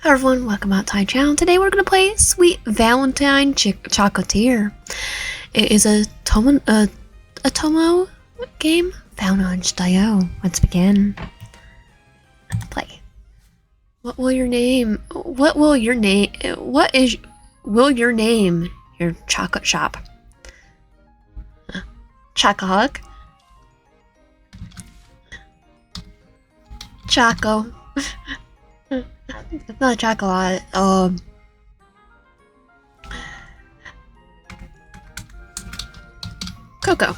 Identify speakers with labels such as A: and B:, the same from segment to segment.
A: Hi everyone, welcome back to my channel. Today we're going to play Sweet Valentine Chocolatier. It is a Tomo game found on itch.io. Let's begin. Play. What will your name? Your chocolate shop? Chocoholic? Choco. It's not chocolate. Cocoa.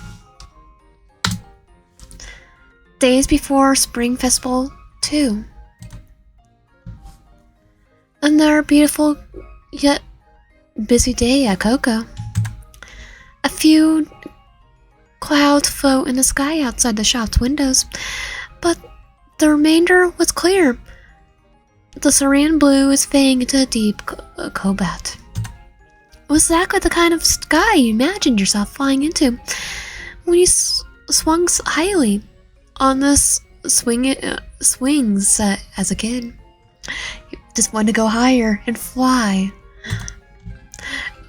A: Days before Spring Festival 2. Another beautiful yet busy day at Cocoa. A few clouds float in the sky outside the shop's windows, but the remainder was clear. The serene blue is fading into a deep cobalt. It was exactly the kind of sky you imagined yourself flying into when you swung highly on this swings set as a kid. You just wanted to go higher and fly.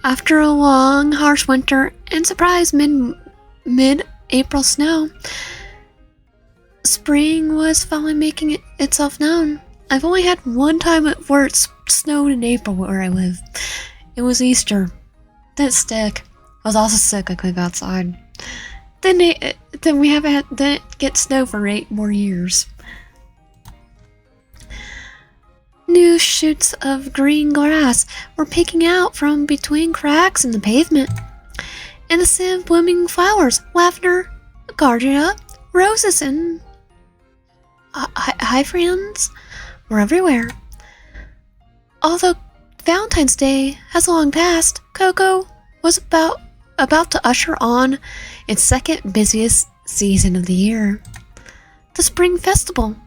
A: After a long, harsh winter and surprise mid-April snow, spring was finally making itself known. I've only had one time where it snowed in April where I live. It was Easter. Didn't stick. I was also sick. I couldn't go outside. Then we didn't get snow for 8 more years. New shoots of green grass were peeking out from between cracks in the pavement, and the scent of blooming flowers, lavender, gardenia, roses, and hyacinths were everywhere. Although Valentine's Day has long passed, Cocoa was about to usher on its second busiest season of the year, the Spring Festival.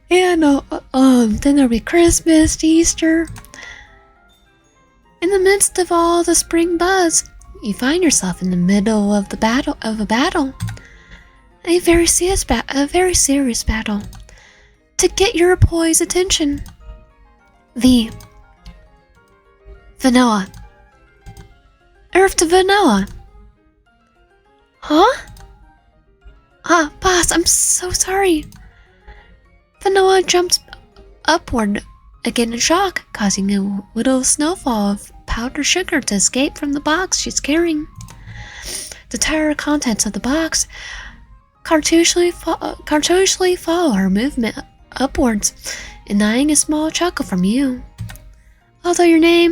A: And then there'll be Christmas, Easter. In the midst of all the spring buzz, you find yourself in the middle of a battle, a very serious battle. To get your boy's attention. Vanilla. Earth to vanilla. Huh? Boss, I'm so sorry. Vanilla jumps upward again in shock, causing a little snowfall of powdered sugar to escape from the box she's carrying. The entire contents of the box cartoonishly follow her movement upwards, and eyeing a small chuckle from you. Although your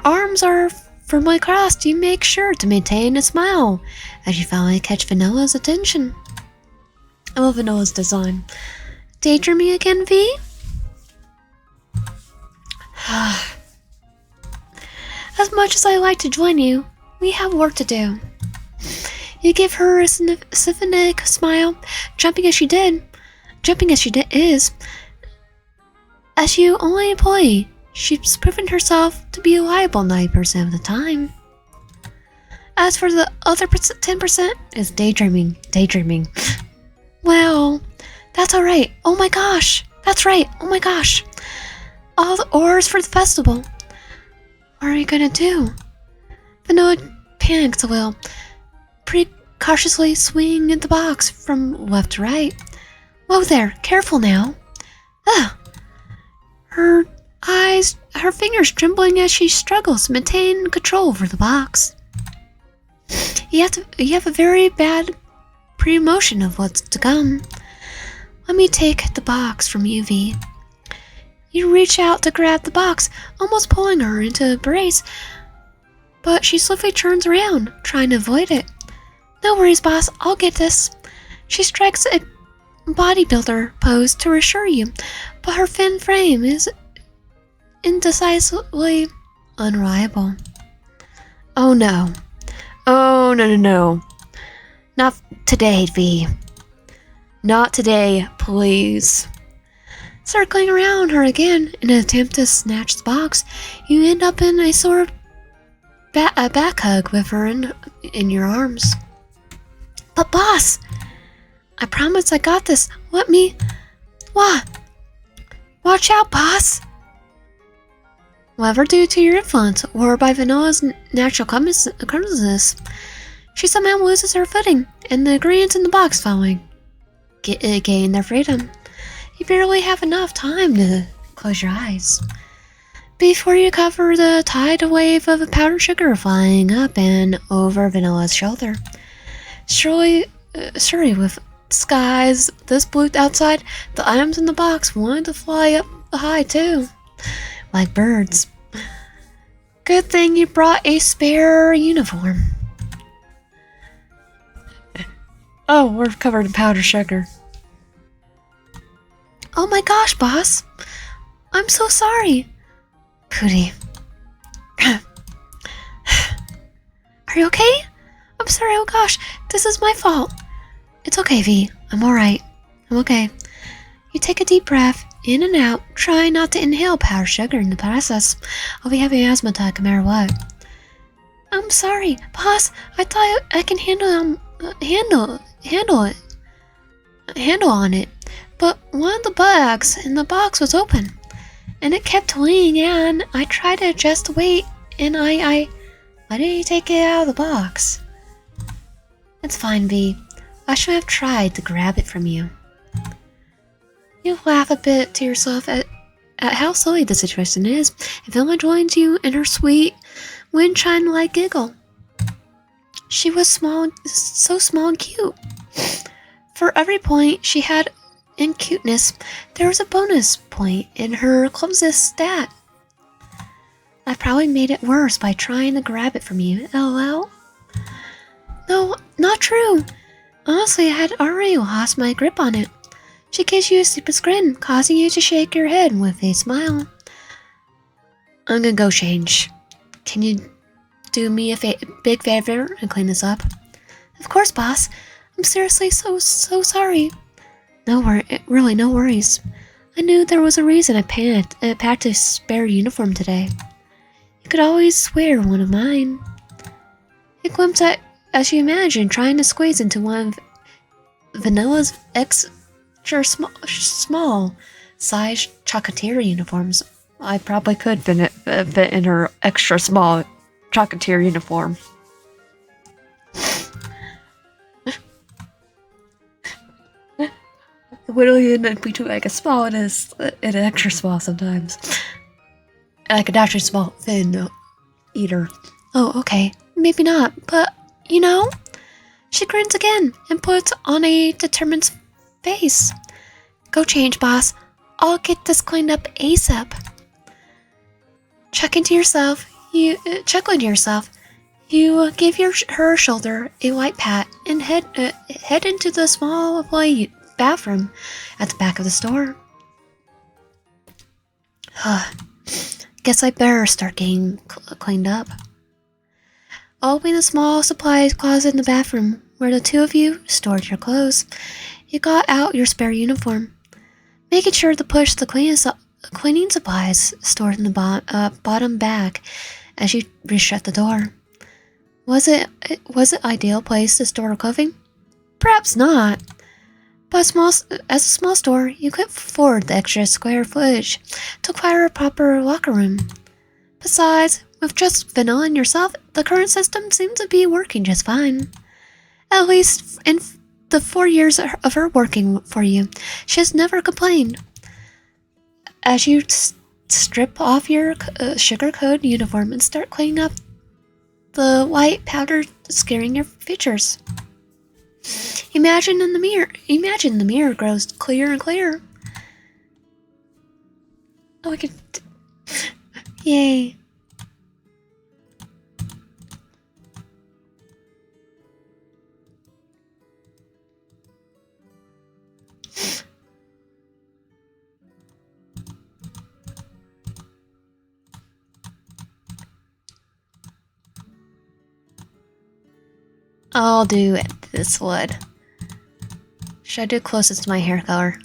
A: arms are firmly crossed, you make sure to maintain a smile as you finally catch Vanilla's attention. I love Vanilla's design. Daydreaming again, V? As much as I like to join you, we have work to do. You give her a syphonic smile, jumping as she is. As your only employee, she's proven herself to be reliable 90% of the time. As for the other 10%, is daydreaming. Well, that's alright. Oh my gosh, that's right. Oh my gosh. All the orders for the festival. What are you gonna do? Vanilla panics a little, precautiously swinging the box from left to right. Whoa there, careful now. Her fingers trembling as she struggles to maintain control over the box. You have a very bad pre-emotion of what's to come. Let me take the box from you, V. You reach out to grab the box, almost pulling her into a embrace, but she swiftly turns around, trying to avoid it. No worries, boss, I'll get this. She strikes a bodybuilder pose to reassure you, but her thin frame is indecisively unreliable. Oh no. Oh no. Not today, V. Not today, please. Circling around her again in an attempt to snatch the box, you end up in a sort of a back hug with her in your arms. But boss, I promise I got this. Let me... What? Watch out, boss! Whatever due to your influence, or by Vanilla's natural clumsiness, she somehow loses her footing, and the ingredients in the box following gain their freedom. You barely have enough time to close your eyes before you cover the tidal wave of powdered sugar flying up and over Vanilla's shoulder. Surely with skies this blue outside, the items in the box wanted to fly up high too, like birds. Good thing you brought a spare uniform. Oh, we're covered in powdered sugar. Oh my gosh, boss. I'm so sorry. Pooty. Are you okay? I'm sorry, oh gosh, this is my fault. It's okay, V. I'm alright. I'm okay. You take a deep breath, in and out. Try not to inhale powdered sugar in the process. I'll be having an asthma attack no matter what. I'm sorry, boss. I thought I can handle on it. But one of the bugs in the box was open, and it kept leaning in. I tried to adjust the weight, and why did you take it out of the box? It's fine, V. I should have tried to grab it from you. You laugh a bit to yourself at how silly the situation is, and Vilma joins you in her sweet, windchime-like giggle. She was so small and cute. For every point she had in cuteness, there was a bonus point in her clumsiest stat. I probably made it worse by trying to grab it from you, LOL. No, not true. Honestly, I had already lost my grip on it. She gives you a stupid grin, causing you to shake your head with a smile. I'm gonna go change. Can you do me a big favor and clean this up? Of course, boss. I'm seriously so sorry. Really, no worries. I knew there was a reason I packed a spare uniform today. You could always wear one of mine. It glimpsed at, as you imagined, trying to squeeze into one of Vanilla's extra small size Chocolatier uniforms. I probably could fit in her extra small Chocolatier uniform. Literally in between like a small and an extra small sometimes. Like an actually small thin eater. Oh, okay. Maybe not, but you know? She grins again and puts on a determined face. Go change, boss. I'll get this cleaned up ASAP. Chuckling to yourself, you give her shoulder a light pat and head into the small bathroom at the back of the store. Guess I better start getting cleaned up. Opening the small supplies closet in the bathroom where the two of you stored your clothes, you got out your spare uniform, making sure to push the cleaning supplies stored in the bottom bag as you reshut the door. Was it ideal place to store clothing? Perhaps not. But as a small store, you could afford the extra square footage to acquire a proper locker room. Besides, with just Vanilla and yourself, the current system seems to be working just fine. At least in the 4 years of her working for you, she has never complained. As you strip off your sugar-coated uniform and start cleaning up the white powder scaring your features. Imagine the mirror grows clearer and clearer. Oh, I can... Yay. I'll do it this wood. Should I do closest to my hair color?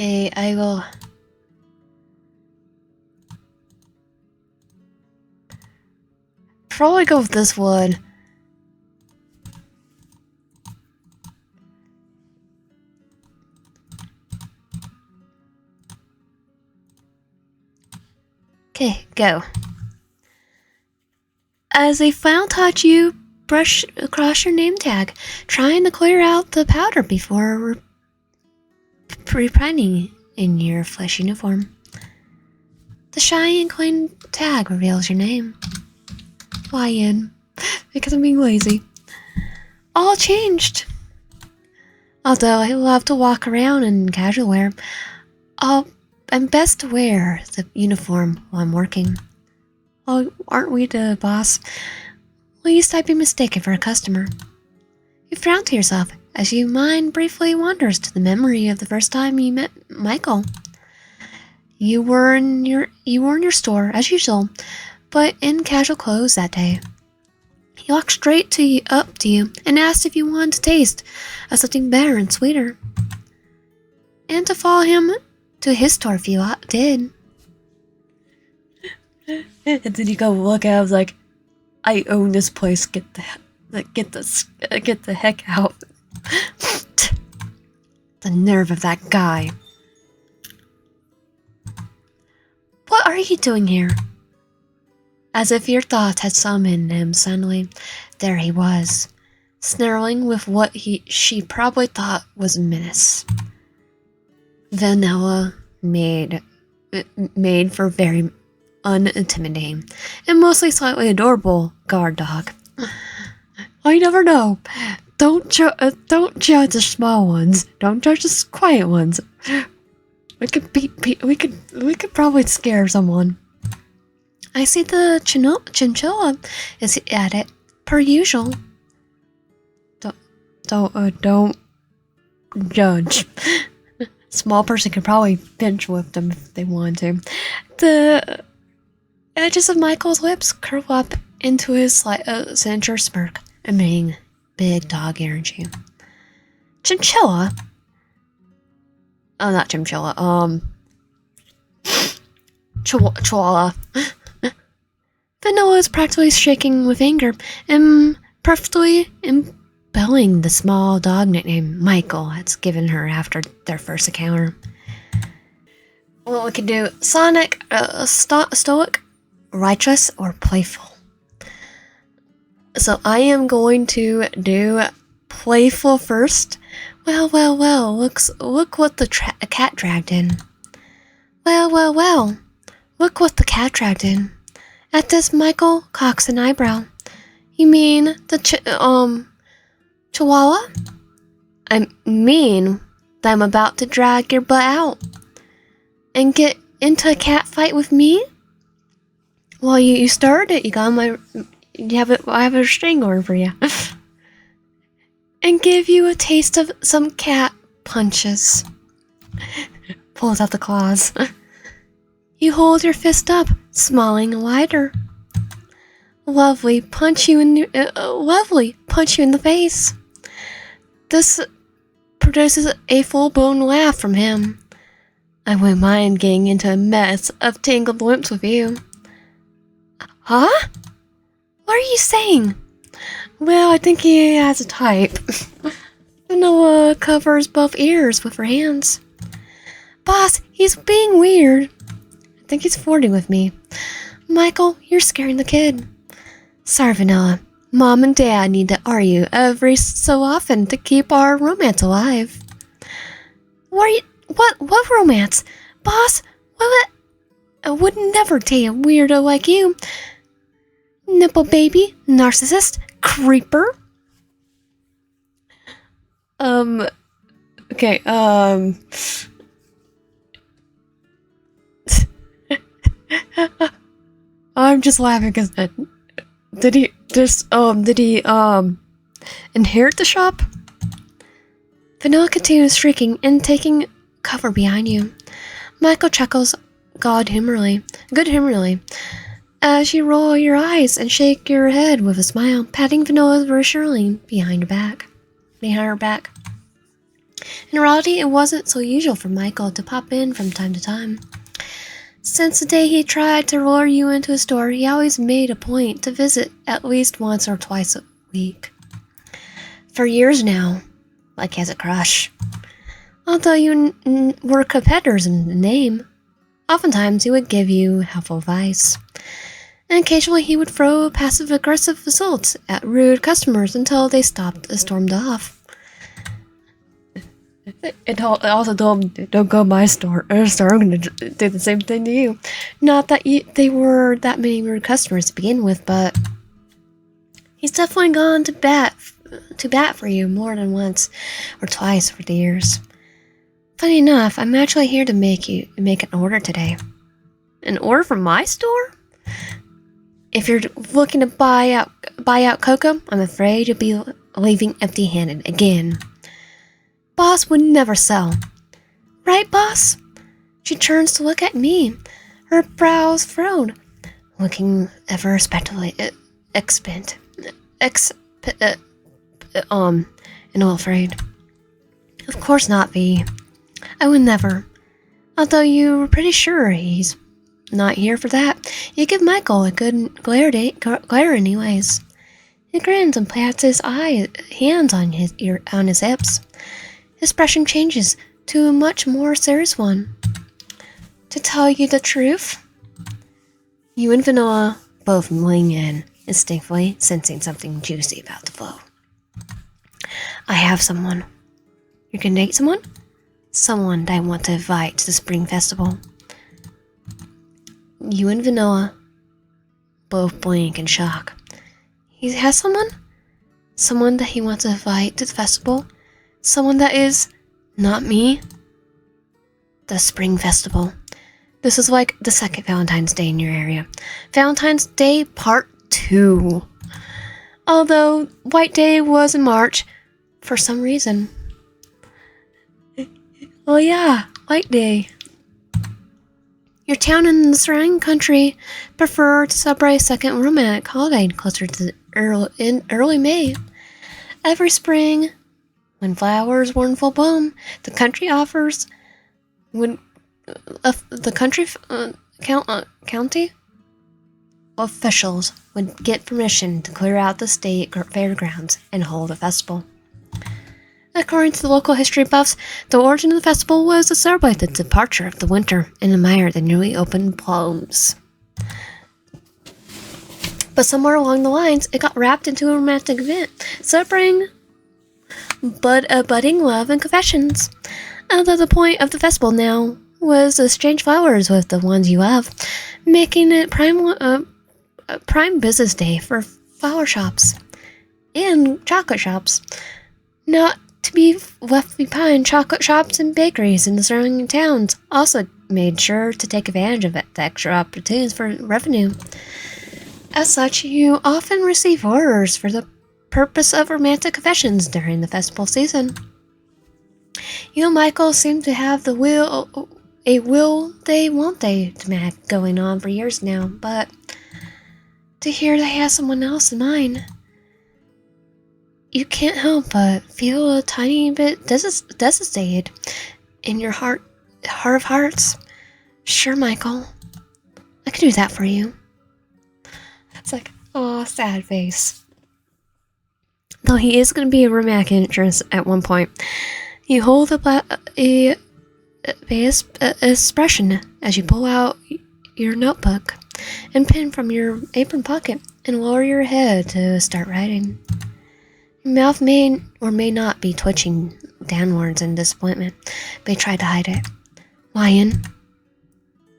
A: Okay, I will... probably go with this one. Okay, go. As a final touch, you brush across your name tag, trying to clear out the powder before reprinting in your flesh uniform. The shiny and clean tag reveals your name. Why in? Because I'm being lazy. All changed. Although I love to walk around in casual wear, I'm best to wear the uniform while I'm working. Oh, aren't we the boss? Least I'd be mistaken for a customer. You frown to yourself as your mind briefly wanders to the memory of the first time you met Michael. You were in your store as usual, but in casual clothes that day. He walked straight up to you and asked if you wanted to taste of something better and sweeter, and to follow him to his store if you did. And then you go look at it, I was like, I own this place. Get the heck out. The nerve of that guy. What are you doing here? As if your thoughts had summoned him suddenly, there he was, snarling with what she probably thought was menace. Vanilla made for very unintimidating and mostly slightly adorable guard dog. I never know. Don't judge the small ones. Don't judge the quiet ones. We could probably scare someone. I see the chinchilla is at it per usual. Don't judge. Small person could probably pinch whip them if they wanted to. The edges of Michael's lips curl up into his signature smirk, emitting big dog energy. Chinchilla? Oh, not chinchilla. Chihuahua. Vanilla is practically shaking with anger and perfectly embelling the small dog nickname Michael has given her after their first encounter. Well, we could do Sonic, stoic, righteous, or playful. So I am going to do playful first. Well, look what the cat dragged in. Well, look what the cat dragged in. At this, Michael cocks an eyebrow. You mean the chihuahua? I mean that I'm about to drag your butt out and get into a cat fight with me? Well, you started it. You got my... I have a string order for you. And give you a taste of some cat punches. Pulls out the claws. You hold your fist up, smiling wider. Lovely, punch you in the face. This produces a full-blown laugh from him. I wouldn't mind getting into a mess of tangled lips with you. Huh? What are you saying? Well, I think he has a type. Vanilla covers both ears with her hands. Boss, he's being weird. I think he's flirting with me. Michael, you're scaring the kid. Sorry, Vanilla. Mom and Dad need to argue every so often to keep our romance alive. What romance? Boss, I would never date a weirdo like you. Nipple baby, narcissist, creeper. Okay, I'm just laughing because did he inherit the shop? Vanilla continues shrieking and taking cover behind you. Michael chuckles good humorously, as you roll your eyes and shake your head with a smile, patting Vanilla reassuringly behind her back. In reality, it wasn't so usual for Michael to pop in from time to time. Since the day he tried to lure you into his store, he always made a point to visit at least once or twice a week. For years now, like he has a crush. Although you were competitors in name, oftentimes he would give you helpful advice. And occasionally he would throw passive-aggressive assaults at rude customers until they stormed off. It also told him, don't go to my store. I'm going to do the same thing to you. Not that they were that many rude customers to begin with, but he's definitely gone to bat for you more than once or twice over the years. Funny enough, I'm actually here to make an order today. An order from my store? If you're looking to buy out Coco, I'm afraid you'll be leaving empty-handed again. Boss would never sell. Right, boss? She turns to look at me, her brows furrowed, looking ever respectfully and all afraid. Of course not, V. I would never. Although you were pretty sure he's not here for that. You give Michael a good glare anyways. He grins and plants his hands on his hips. His expression changes to a much more serious one. To tell you the truth, you and Vanilla both lean in, instinctively sensing something juicy about to flow. I have someone. You can date someone? Someone that I want to invite to the Spring Festival. You and Vanilla both blink in shock. He has someone? Someone that he wants to invite to the festival? Someone that is not me? The Spring Festival. This is like the second Valentine's Day in your area. Valentine's Day Part 2. Although White Day was in March, for some reason. Oh yeah, White Day. Your town and the surrounding country prefer to celebrate a second romantic holiday closer to early May. Every spring, when flowers were in full bloom, the country county officials would get permission to clear out the state fairgrounds and hold a festival. According to the local history buffs, the origin of the festival was to celebrate the departure of the winter and admire the newly opened blooms. But somewhere along the lines, it got wrapped into a romantic event, celebrating budding love and confessions. Although the point of the festival now was to exchange flowers with the ones you love, making it prime business day for flower shops and chocolate shops. Not to be left behind, chocolate shops and bakeries in the surrounding towns also made sure to take advantage of the extra opportunities for revenue. As such, you often receive orders for the purpose of romantic confessions during the festival season. You and Michael seem to have a will they won't they demand going on for years now, but to hear they have someone else in mind, you can't help but feel a tiny bit devastated in your heart of hearts. Sure, Michael, I could do that for you. It's like, oh, sad face. Though he is going to be a romantic interest at one point. You hold a expression as you pull out your notebook and pen from your apron pocket and lower your head to start writing. Your mouth may or may not be twitching downwards in disappointment, but you try to hide it. Lion,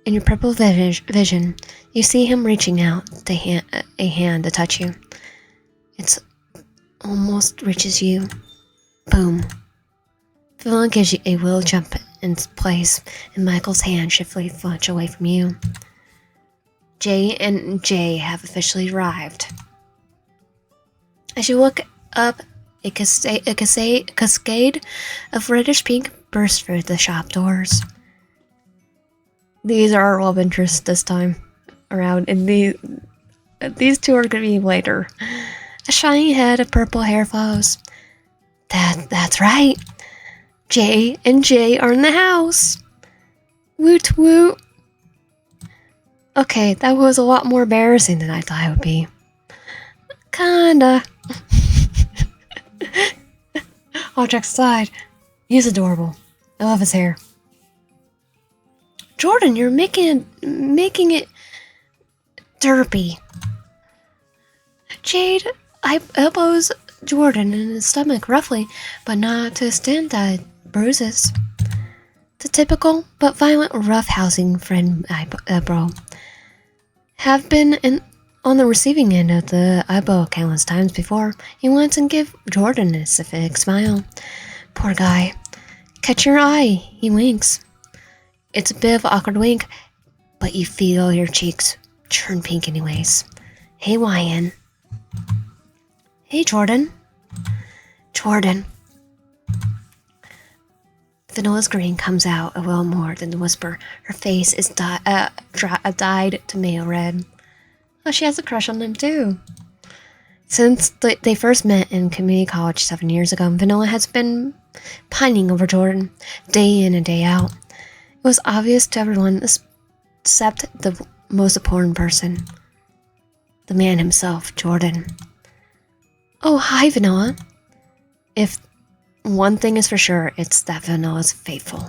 A: in your purple vision, you see him reaching out a hand to touch you. It almost reaches you. Boom. Villain gives you a will jump in place, and Michael's hand swiftly flinch away from you. J and J have officially arrived. As you look up, a cascade of reddish pink bursts through the shop doors. These are our love interests this time around, and these two are going to be later. A shiny head of purple hair follows. That's right. J and J are in the house. Woot woot. Okay, that was a lot more embarrassing than I thought it would be. Kinda. All jokes aside, he's adorable. I love his hair. Jorden, you're making it derpy. Jade elbows Jorden in his stomach roughly, but not to the extent that bruises. The typical but violent roughhousing friend bro. Have been on the receiving end of the eyeball countless times before. He wants to give Jorden a specific smile. Poor guy. Catch your eye, he winks. It's a bit of an awkward wink, but you feel your cheeks turn pink anyways. Hey, Ryan. Hey, Jorden. Jorden. Vanilla's grin comes out a little more than the whisper. Her face is dyed tomato red. Oh, she has a crush on him too. Since they first met in community college 7 years ago, Vanilla has been pining over Jorden, day in and day out. It was obvious to everyone except the most important person. The man himself, Jorden. Oh, hi, Vanilla. If one thing is for sure, it's that Vanilla's faithful.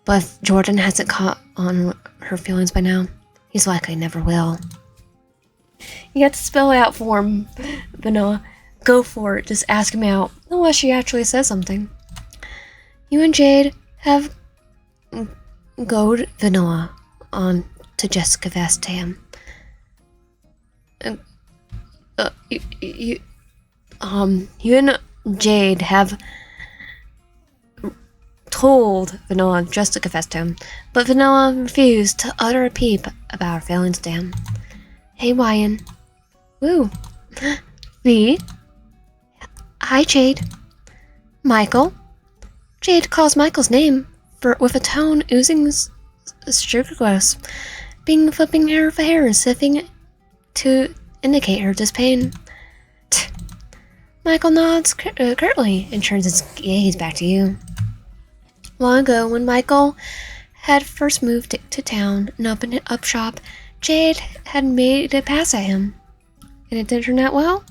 A: But if Jorden hasn't caught on her feelings by now, he's likely never will. You have to spell it out for him, Vanilla. Go for it, just ask him out, unless she actually says something. You and Jade have goad Vanilla on to Jessica Vastam. You and Jade have told Vanilla just to confess to him, but Vanilla refused to utter a peep about her feelings to him. Hey, Ryan. Woo. V. Hi, Jade. Michael. Jade calls Michael's name with a tone oozing sugar gross, flipping her hair and sniffing to indicate her disdain. Michael nods curtly and turns his gaze back to you. Long ago, when Michael had first moved to town and opened up shop, Jade had made a pass at him. And it didn't turn out well?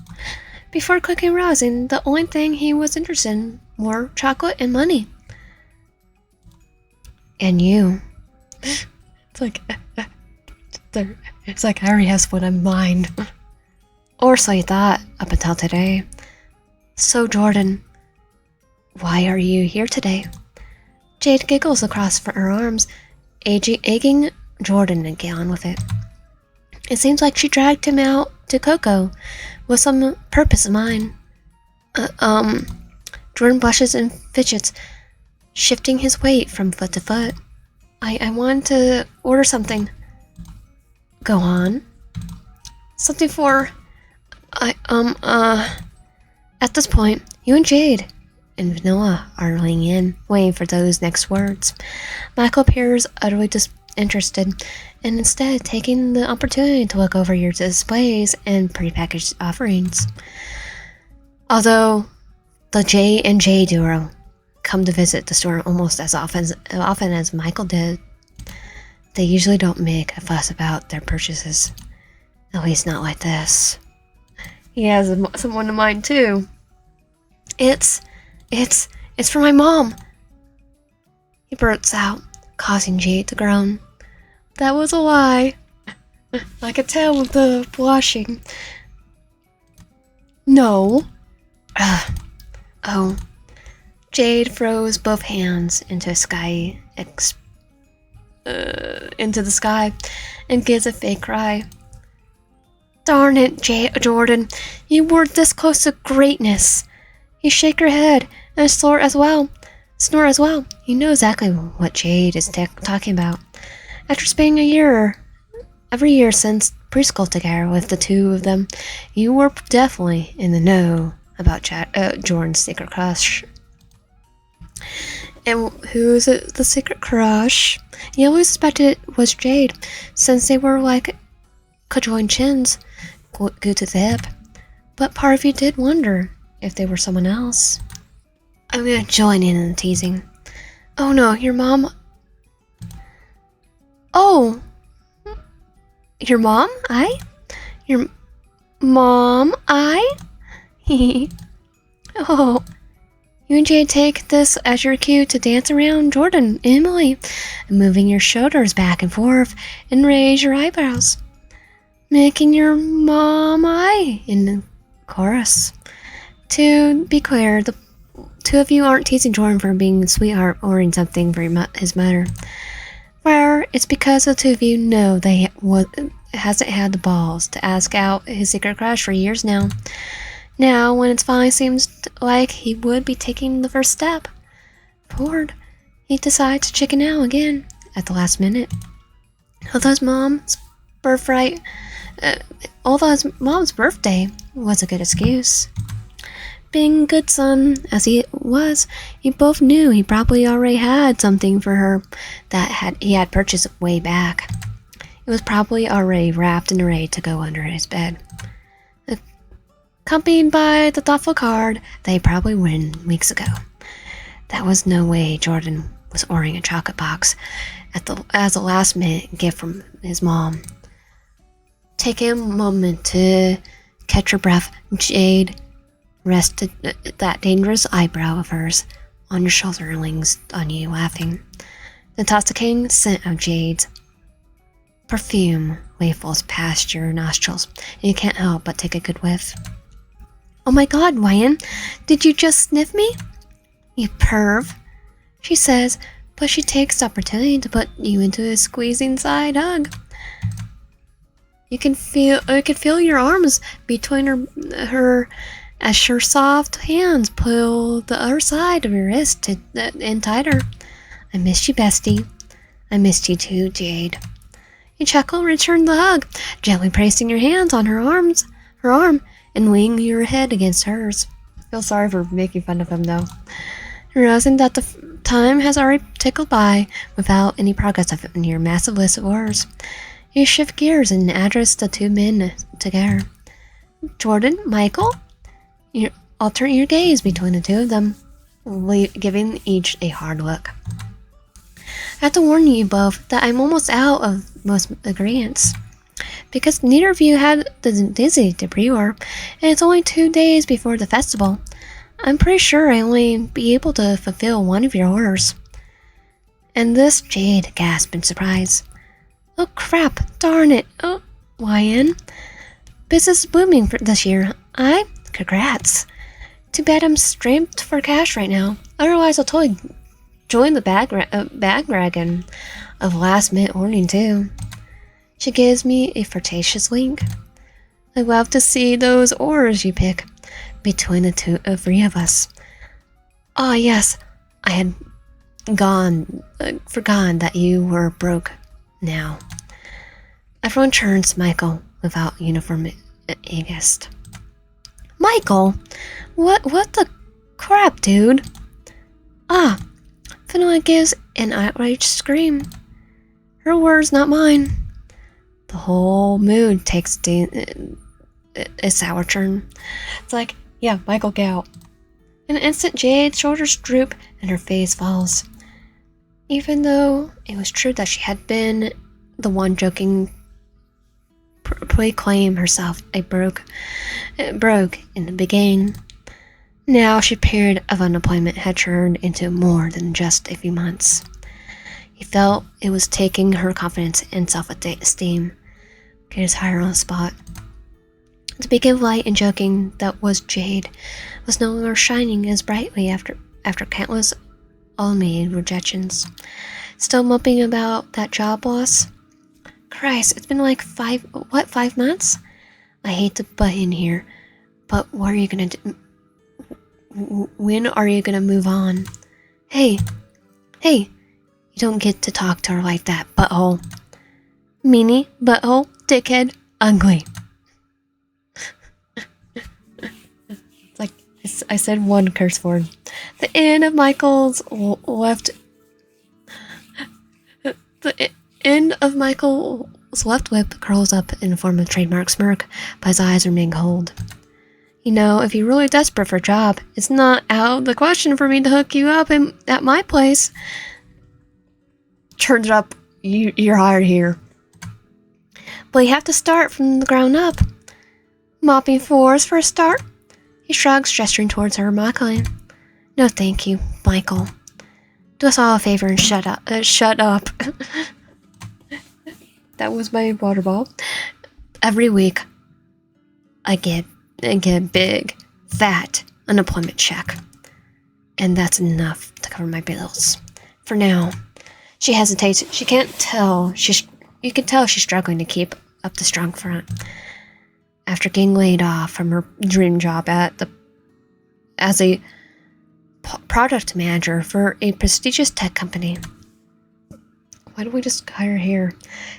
A: Before quickly realizing the only thing he was interested in were chocolate and money. And you. It's like Harry has one in mind. Or so you thought, up until today. So, Jorden, why are you here today? Jade giggles across her arms, egging Jorden to get on with it. It seems like she dragged him out to Coco with some purpose in mind. Jorden blushes and fidgets, shifting his weight from foot to foot. I want to order something. Go on. Something for... At this point, you and Jade and Vanilla are leaning in, waiting for those next words. Michael appears utterly disinterested, and instead taking the opportunity to look over your displays and prepackaged offerings. Although the J and J duo come to visit the store almost as often as Michael did, they usually don't make a fuss about their purchases. At least not like this. He has someone in mind too. It's for my mom. He bursts out, causing Jade to groan. That was a lie. I could tell with the blushing. No. Oh. Jade throws both hands into the sky and gives a fake cry. Darn it, Jorden. You were this close to greatness. You shake your head and snore as well. You know exactly what Jade is talking about. After spending every year since preschool together with the two of them, you were definitely in the know about Jordan's secret crush. And who's the secret crush? You always suspected it was Jade, since they were like conjoined chins, glued to the hip. But part of you did wonder if they were someone else. I'm gonna join in the teasing. Oh no, your mom... Oh! Your mom? Your mom? Oh. You and Jade take this as your cue to dance around Jorden, Emily, moving your shoulders back and forth and raise your eyebrows, making your mom in the chorus. To be clear, the two of you aren't teasing Jorden for being a sweetheart or in something for his mother. Rather, it's because the two of you know they hasn't had the balls to ask out his secret crush for years now. Now, when it finally seems like he would be taking the first step forward, he decides to chicken out again at the last minute. Although his mom's birthday was a good excuse. Being a good son as he was, you both knew he probably already had something for her that he had purchased way back. It was probably already wrapped and ready to go under his bed, accompanied by the thoughtful card they probably written weeks ago. That was no way Jorden was ordering a chocolate box as a last-minute gift from his mom. Taking a moment to catch her breath, Jade rested that dangerous eyebrow of hers on your shoulder and leans on you, laughing. The intoxicating scent of Jade's perfume wafles past your nostrils, and you can't help but take a good whiff. Oh my god, Wyan, did you just sniff me? You perv, she says, but she takes the opportunity to put you into a squeezing side hug. I could feel your arms between her as her soft hands pull the other side of your wrist in tighter. I missed you, bestie. I missed you too, Jade. You chuckle, return the hug, gently placing your hands on her arm, and leaning your head against hers. Feel sorry for making fun of him, though. Realizing that the time has already tickled by without any progress in your massive list of orders, you shift gears and address the two men together. Jorden, Michael? You alternate your gaze between the two of them, giving each a hard look. I have to warn you both that I'm almost out of most ingredients, because neither of you had the Disney to pre-order, and it's only 2 days before the festival. I'm pretty sure I only be able to fulfill one of your orders. And this, Jade gasped in surprise. Oh crap, darn it. Oh, Wyan. Business is booming for this year. Congrats. Too bad I'm strapped for cash right now. Otherwise, I'll totally join the bandwagon of last-minute ordering too. She gives me a flirtatious wink. I'd love to see those orders you pick between the three of us. Ah, yes, I had forgotten that you were broke now. Everyone turns to Michael without uniform angst. Michael, what the crap, dude? Ah, Fenella gives an outraged scream. Her words, not mine. The whole mood takes a sour turn. It's like, yeah, Michael, get out. In an instant, Jade's shoulders droop and her face falls. Even though it was true that she had been the one joking, proclaim herself a broke in the beginning. Now she period of unemployment had turned into more than just a few months. He felt it was taking her confidence and self-esteem. Get us higher on the spot. The beacon of light and joking that was Jade was no longer shining as brightly after countless automated rejections. Still moping about that job loss? Christ, it's been like 5 months? I hate to butt in here, but what are you gonna do? When are you gonna move on? Hey, you don't get to talk to her like that, butthole. Meanie, butthole, dickhead, ugly. It's like, I said one curse word. The end of Michael's left lip curls up in the form of a trademark smirk, but his eyes remain cold. You know, if you're really desperate for a job, it's not out of the question for me to hook you up at my place. Turns up, you're hired here. But you have to start from the ground up. Mopping floors for a start? He shrugs, gesturing towards her mockingly. No thank you, Michael. Do us all a favor and shut up. Shut up. That was my water ball. Every week, I get a big, fat unemployment check. And that's enough to cover my bills. For now. She hesitates. You can tell she's struggling to keep up the strong front. After getting laid off from her dream job as a product manager for a prestigious tech company. Why don't we just hire here?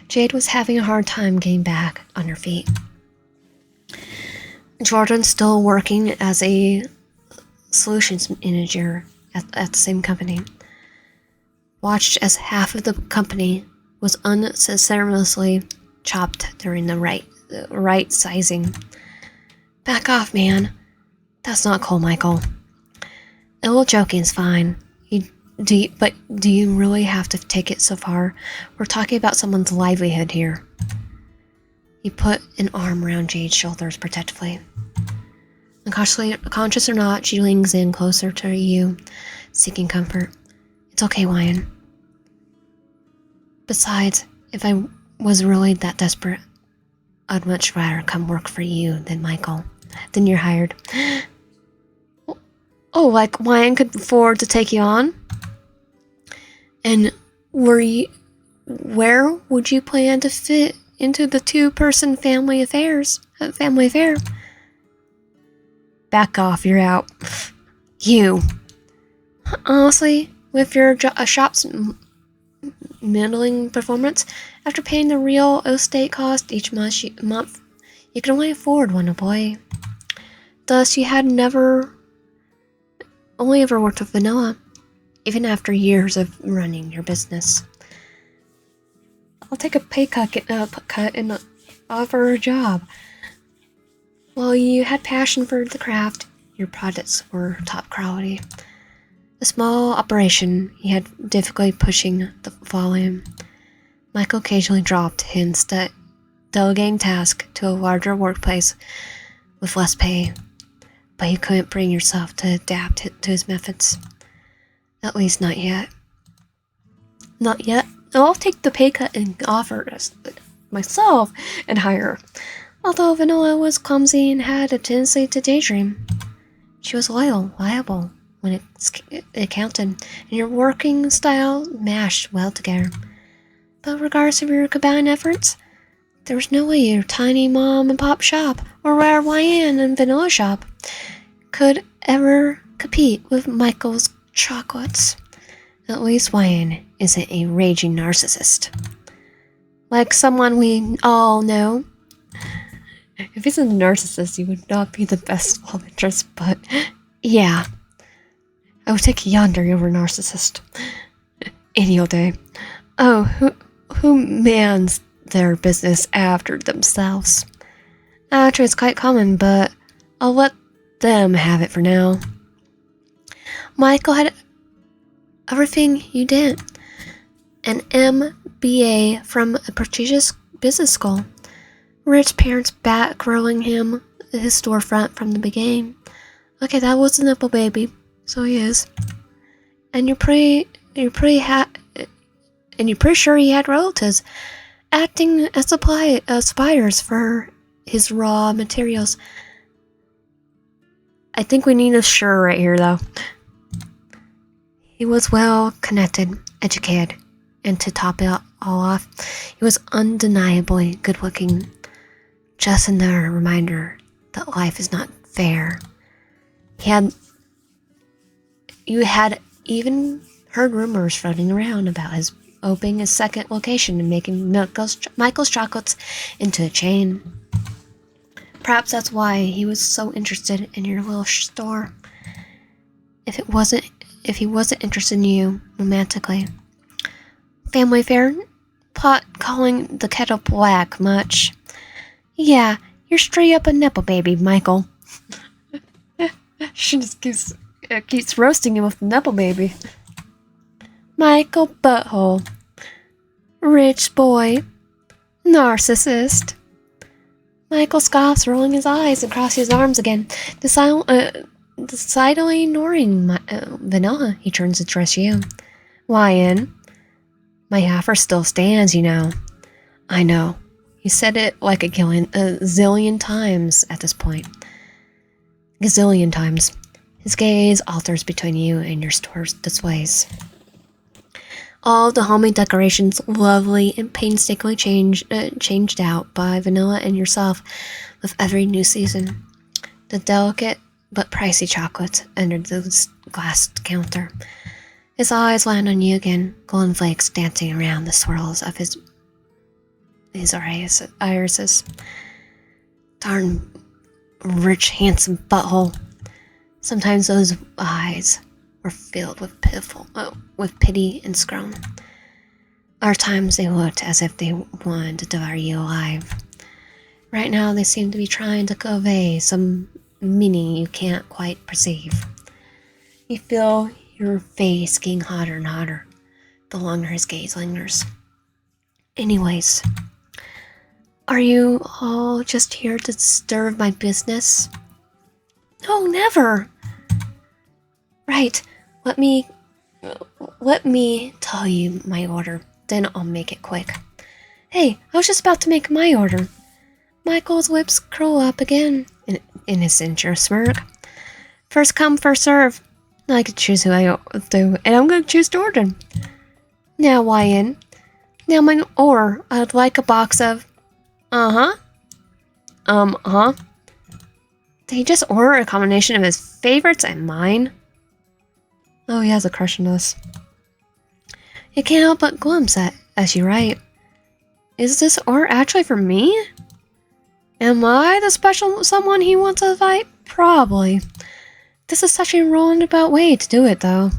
A: Jade was having a hard time getting back on her feet. Jordan's still working as a solutions manager at the same company. Watched as half of the company was unceremoniously chopped during the right sizing. Back off, man. That's not cool, Michael. A little joking's fine. But do you really have to take it so far? We're talking about someone's livelihood here. He put an arm around Jade's shoulders protectively. Conscious or not, she leans in closer to you, seeking comfort. It's okay, Wyan. Besides, if I was really that desperate, I'd much rather come work for you than Michael. Then you're hired. Oh, like Wyan could afford to take you on? And where would you plan to fit into the two-person family affair? Back off, you're out. You. Honestly, with your shop's middling performance, after paying the real estate cost each month, you can only afford one boy. Thus, you had only ever worked with Vanilla, even after years of running your business. I'll take a pay cut and offer her a job. While you had passion for the craft, your products were top quality. A small operation, he had difficulty pushing the volume. Michael occasionally dropped hints that delegating tasks to a larger workplace with less pay, but you couldn't bring yourself to adapt to his methods. At least not yet. Not yet? I'll take the pay cut and offer it myself and hire her. Although Vanilla was clumsy and had a tendency to daydream, she was liable when it counted, and your working style mashed well together. But regardless of your combined efforts, there was no way your tiny mom and pop shop or rare YN and vanilla shop could ever compete with Michael's chocolates. At least YN isn't a raging narcissist. Like someone we all know. If he's a narcissist, he would not be the best love interest, but yeah. I would take Yandere over narcissist any old day. Oh, who mans their business after themselves? Actually, it's quite common, but I'll let them have it for now. Michael had everything you didn't. An MBA from a prestigious business school. Rich parents batgirling him his storefront from the beginning. Okay, that was a nipple baby, so he is. And you're pretty sure he had relatives acting as suppliers for his raw materials. I think we need a sure right here, though. He was well connected, educated, and to top it all off, he was undeniably good-looking. Just another reminder that life is not fair. You had even heard rumors floating around about his opening a second location and making Michael's chocolates into a chain. Perhaps that's why he was so interested in your little store. If he wasn't interested in you romantically. Family affair? Pot calling the kettle black much? Yeah, you're straight up a nipple baby, Michael. She just keeps roasting him with the Nepo baby. Michael Butthole. Rich boy. Narcissist. Michael scoffs, rolling his eyes and crossing his arms again. Decidedly ignoring Vanilla, he turns to address you. Wyan, my offer still stands, you know. I know. He said it like a zillion times at this point. Gazillion times. His gaze alters between you and your store's displays. All the homemade decorations, lovely and painstakingly changed out by Vanilla and yourself with every new season. The delicate but pricey chocolates under the glass counter. His eyes land on you again, golden flakes dancing around the swirls of his irises. Darn rich, handsome butthole. Sometimes those eyes were filled with pity and scorn. Other times they looked as if they wanted to devour you alive. Right now they seem to be trying to convey some meaning you can't quite perceive. You feel your face getting hotter and hotter the longer his gaze lingers. Anyways, are you all just here to disturb my business? No, never. Right, let me tell you my order, then I'll make it quick. Hey, I was just about to make my order. Michael's lips curl up again in his sincere smirk. First come, first serve. I can choose who I do, and I'm going to choose Jorden. Now, Wyan. Now, my order. I'd like a box of... Did he just order a combination of his favorites and mine? Oh, he has a crush on us. You can't help but glimpse at as you write. Is this order actually for me? Am I the special someone he wants to fight? Probably. This is such a roundabout way to do it, though.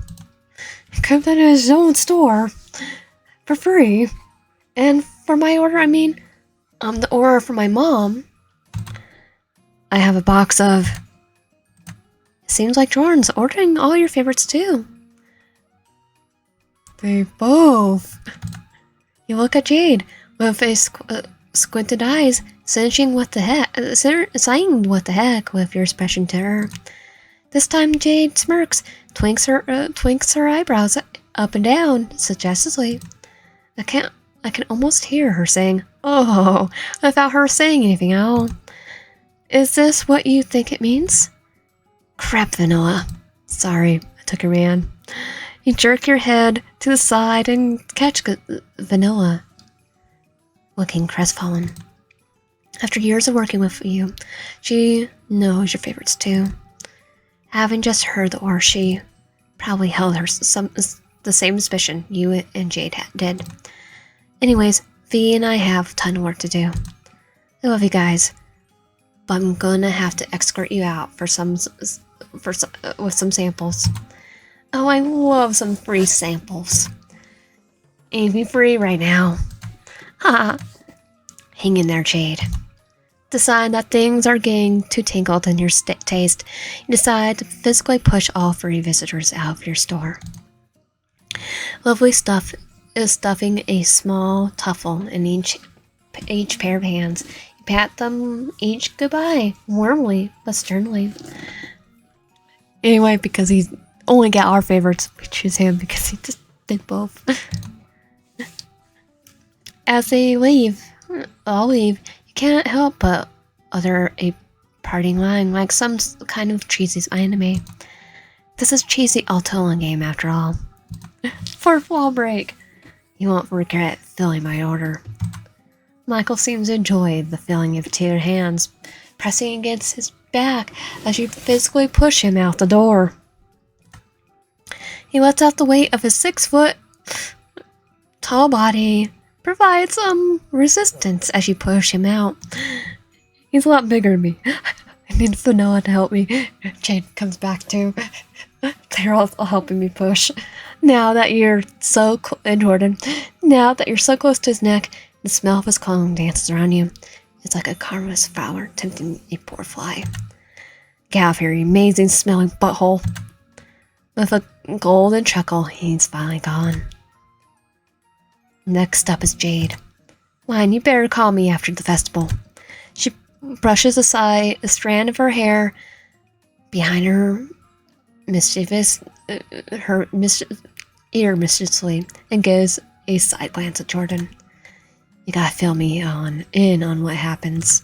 A: He could have done it in his own store. For free. And for my order, I mean... the order for my mom. I have a box of... Seems like Jordan's ordering all your favorites, too. They both. You look at Jade with a squinted eyes, saying what the heck with your expression to her. This time Jade smirks, twinks her eyebrows up and down, suggestively. I can almost hear her saying, "Oh," without her saying anything at all. Is this what you think it means? Crap, Vanilla. Sorry, I took your man. You jerk your head to the side and catch Vanilla, looking crestfallen. After years of working with you, she knows your favorites too. Having just heard the order, she probably held the same suspicion you and Jade did. Anyways, V and I have a ton of work to do. I love you guys, but I'm gonna have to escort you out with some samples. Oh, I love some free samples. Ain't me free right now. Ha! Hang in there, Jade. Decide that things are getting too tangled in your taste. You decide to physically push all three visitors out of your store. Lovely stuff is stuffing a small tuffle in each pair of hands. You pat them each goodbye, warmly but sternly. Anyway, because he's only got our favorites, we choose him because he just did both. As they leave, all leave, you can't help but utter a parting line like some kind of cheesy anime. This is cheesy Altolan game after all. For fall break, you won't regret filling my order. Michael seems to enjoy the feeling of your hands pressing against his back as you physically push him out the door. He lets out the weight of his 6-foot tall body, provide some resistance as you push him out. He's a lot bigger than me. I need Vanilla to help me. Jade comes back too. They're all helping me push. Now that you're so and Jorden, now that you're so close to his neck, the smell of his cologne dances around you. It's like a careless flower tempting a poor fly. Get out of here, you amazing smelling butthole. With a golden chuckle, he's finally gone. Next up is Jade. Lion, you better call me after the festival. She brushes aside a strand of her hair behind her ear mischievously and gives a side glance at Jorden. You gotta fill me in on what happens.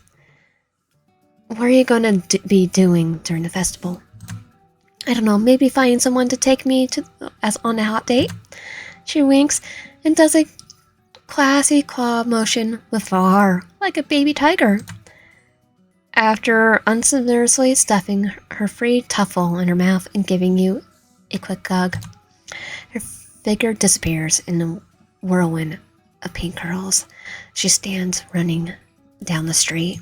A: What are you gonna be doing during the festival? I don't know, maybe finding someone to take me on a hot date? She winks and does a classy claw motion with Var, like a baby tiger. After unceremoniously stuffing her free tuffle in her mouth and giving you a quick hug, her figure disappears in a whirlwind of pink curls. She stands running down the street.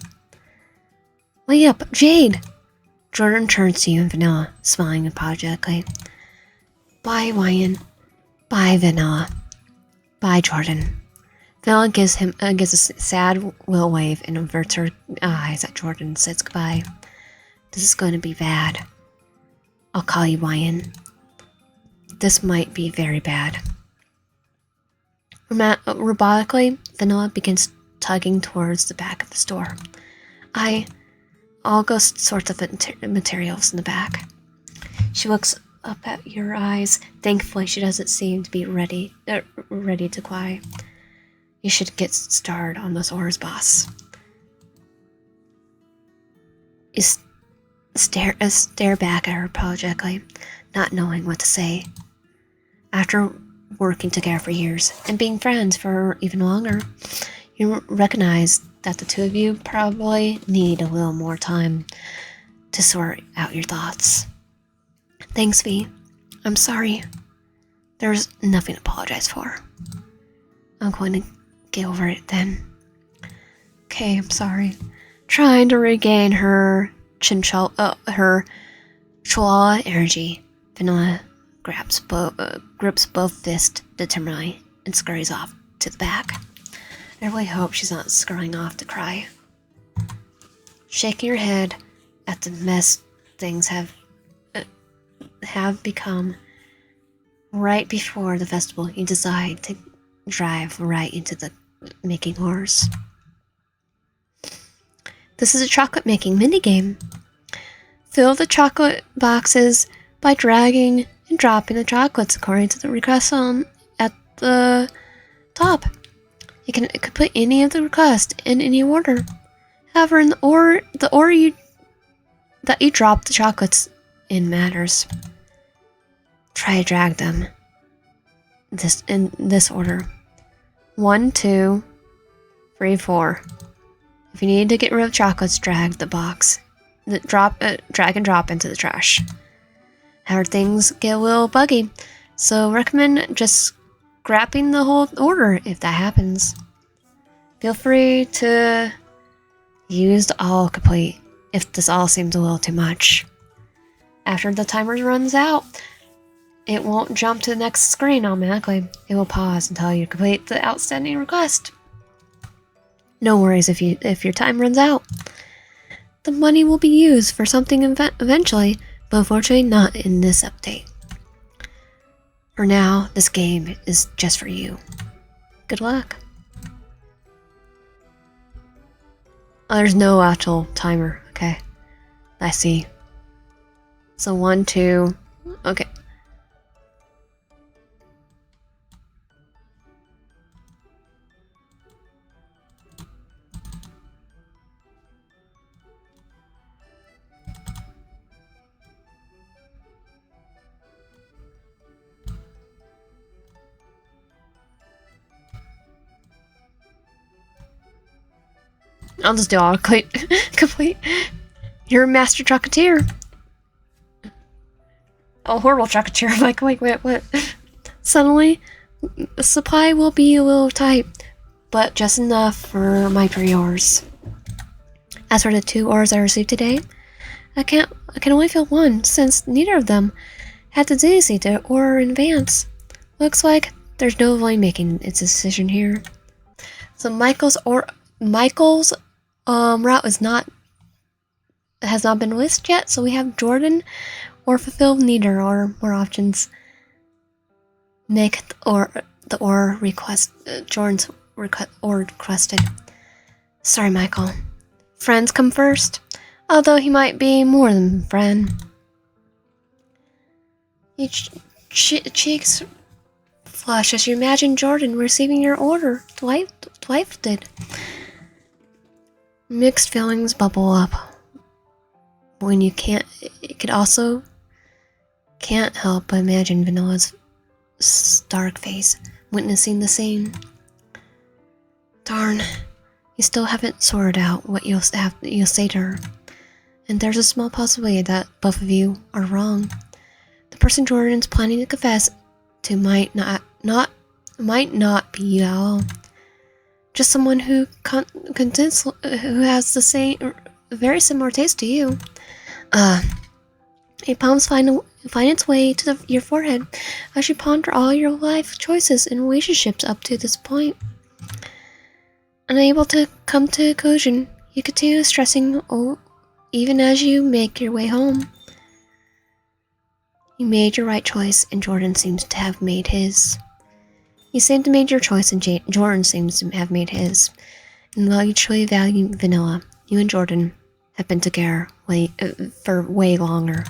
A: Wait up, Jade! Jorden turns to you and Vanilla, smiling apologetically. Bye, Ryan. Bye, Vanilla. Bye, Jorden. Vanilla gives a sad will wave and averts her eyes at Jorden and says goodbye. This is going to be bad. I'll call you Ryan. This might be very bad. Robotically, Vanilla begins tugging towards the back of the store. All sorts of materials in the back. She looks up at your eyes. Thankfully, she doesn't seem to be ready to cry. You should get started on those orders, boss. You stare back at her apologetically, not knowing what to say. After working together for years and being friends for even longer, you recognize that the two of you probably need a little more time to sort out your thoughts. Thanks, V. I'm sorry. There's nothing to apologize for. I'm going to get over it then. Okay, I'm sorry. Trying to regain her chihuahua energy, Vanilla grips both fists determinedly and scurries off to the back. I really hope she's not scurrying off to cry. Shaking her head at the mess things have become, right before the festival, you decide to drive right into the making horse. This is a chocolate making minigame. Fill the chocolate boxes by dragging and dropping the chocolates according to the request at the top. You can put any of the requests in any order. However, in the order that you drop the chocolates in matters. Try to drag them in this order. 1, 2, 3, 4. If you need to get rid of chocolates, drag the box. Drag and drop into the trash. However, things get a little buggy, so recommend just scrapping the whole order if that happens. Feel free to use the all complete if this all seems a little too much. After the timer runs out, it won't jump to the next screen automatically. It will pause until you complete the outstanding request. No worries if your time runs out. The money will be used for something eventually, but unfortunately not in this update. For now, this game is just for you. Good luck. Oh, there's no actual timer. Okay. I see. So 1, 2. Okay. I'll just do all complete. You're a master chocolatier. A horrible chocolatier. I'm like, wait, what? Suddenly, the supply will be a little tight, but just enough for my 3 ores. As for the 2 ores I received today, I can only fill 1 since neither of them had the decency to order in advance. Looks like there's no volume making its decision here. So Michael's route is not has not been listed yet, so we have Jorden or fulfill neither, or more options. Make the or request Jordan's requested. Sorry, Michael. Friends come first, although he might be more than a friend. Your cheeks flush as you imagine Jorden receiving your order. Delighted. Mixed feelings bubble up. When you also can't help but imagine Vanilla's stark face, witnessing the scene. Darn, you still haven't sorted out what you'll say to her. And there's a small possibility that both of you are wrong. The person Jordan's planning to confess to might not be you at all. Just someone who has the same, very similar taste to you. A palms find its way to your forehead as you ponder all your life choices and relationships up to this point. Unable to come to a conclusion, you continue stressing even as you make your way home. You made your right choice, and Jorden seems to have made his. You seem to have made your choice, and Jorden seems to have made his. And while you truly value Vanilla, you and Jorden have been together for way longer.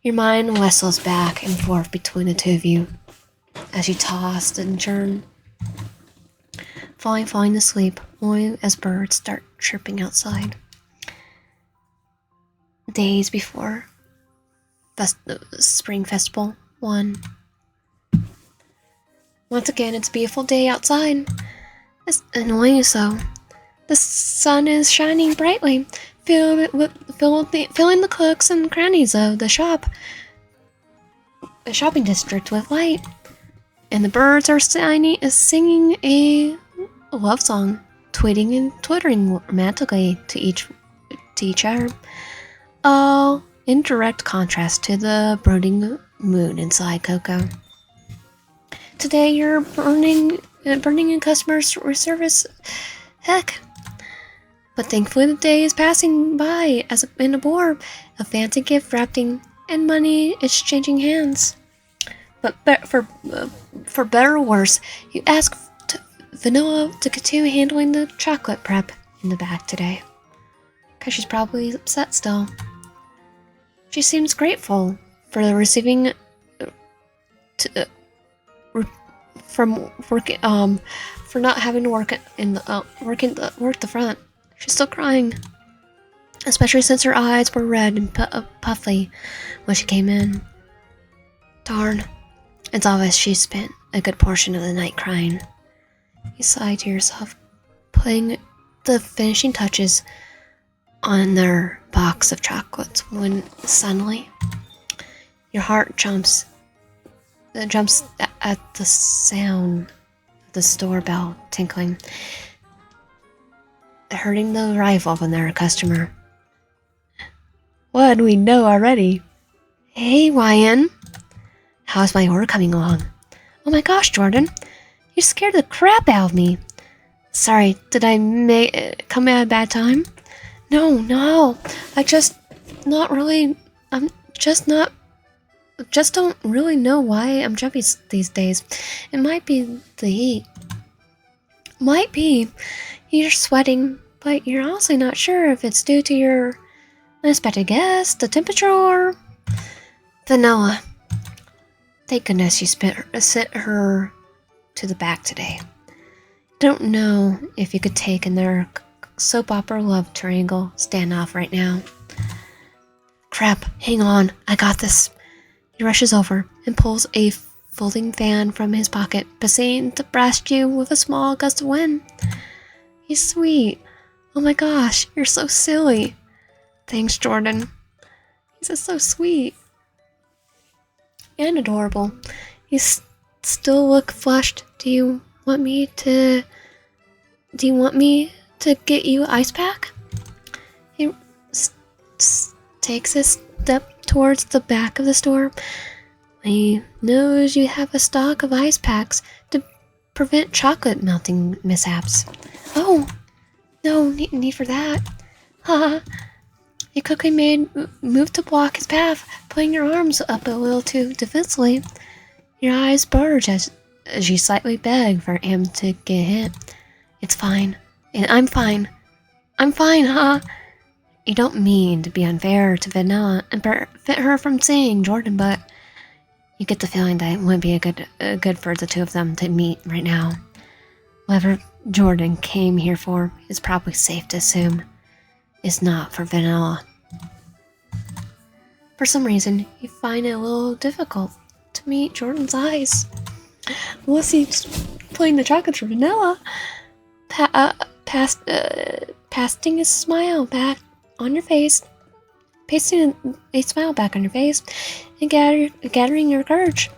A: Your mind wrestles back and forth between the two of you as you toss and turn, falling to sleep, only as birds start chirping outside. Days before Spring Festival 1. Once again, it's a beautiful day outside. It's annoying so. The sun is shining brightly, filling the crooks and crannies of the shopping district with light. And the birds are singing a love song, tweeting and twittering romantically to each other. All in direct contrast to the brooding mood inside Coco. Today you're burning in customer service. Heck. But thankfully the day is passing by as in a bore of fancy gift wrapping and money exchanging hands. But for better or worse, you ask Vanilla to continue handling the chocolate prep in the back today. Because she's probably upset still. She seems grateful for the receiving for not having to work the front. She's still crying, especially since her eyes were red and puffy when she came in. Darn, it's obvious she spent a good portion of the night crying. You sigh to yourself, putting the finishing touches on their box of chocolates when suddenly your heart jumps at the sound of the store bell tinkling, hurting the arrival of another customer. What do we know already? Hey, Ryan. How's my order coming along? Oh my gosh, Jorden. You scared the crap out of me. Sorry, did I come at a bad time? No. I'm just don't really know why I'm jumpy these days. It might be the heat. Might be. You're sweating, but you're also not sure if it's due to your unexpected guest, the temperature, or Vanilla. Thank goodness you sent her to the back today. Don't know if you could take another soap opera love triangle standoff right now. Crap, hang on, I got this. He rushes over and pulls a folding fan from his pocket, proceeding to blast you with a small gust of wind. He's sweet. Oh my gosh, you're so silly. Thanks, Jorden. He's just so sweet. And adorable. You still look flushed. Do you want me to get you an ice pack? He takes a step towards the back of the store. He knows you have a stock of ice packs to prevent chocolate melting mishaps. Oh, no need for that. Haha. A cookie maid moved to block his path, putting your arms up a little too defensively. Your eyes bulge as you slightly beg for him to get hit. It's fine. And I'm fine. I'm fine, huh? You don't mean to be unfair to Vanilla and prevent her from seeing Jorden, but you get the feeling that it wouldn't be good for the two of them to meet right now. Whatever Jorden came here for is probably safe to assume is not for Vanilla. For some reason, you find it a little difficult to meet Jordan's eyes. Unless he's playing the chocolate for Vanilla, pasting a smile back on your face, pasting a smile back on your face, and gathering your courage.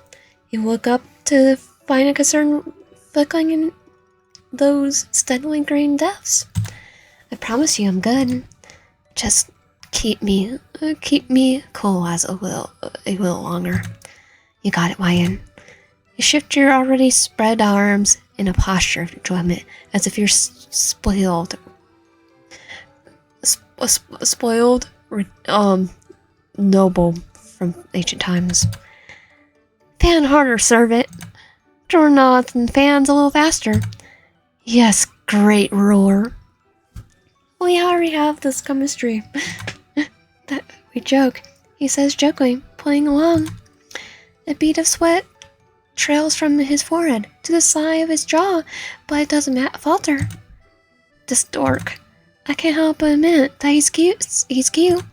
A: You look up to find a concern flickering in those steadily green depths. I promise you I'm good. Just keep me cool as a little longer. You got it, Wyan. You shift your already spread arms in a posture of enjoyment, as if you're spoiled, noble from ancient times. Fan harder, servant. Jordan nods and fans a little faster. Yes, great ruler. We already have this chemistry. That we joke, he says jokingly, playing along. A bead of sweat trails from his forehead to the side of his jaw, but it doesn't falter. This dork. I can't help but admit that he's cute. He's cute.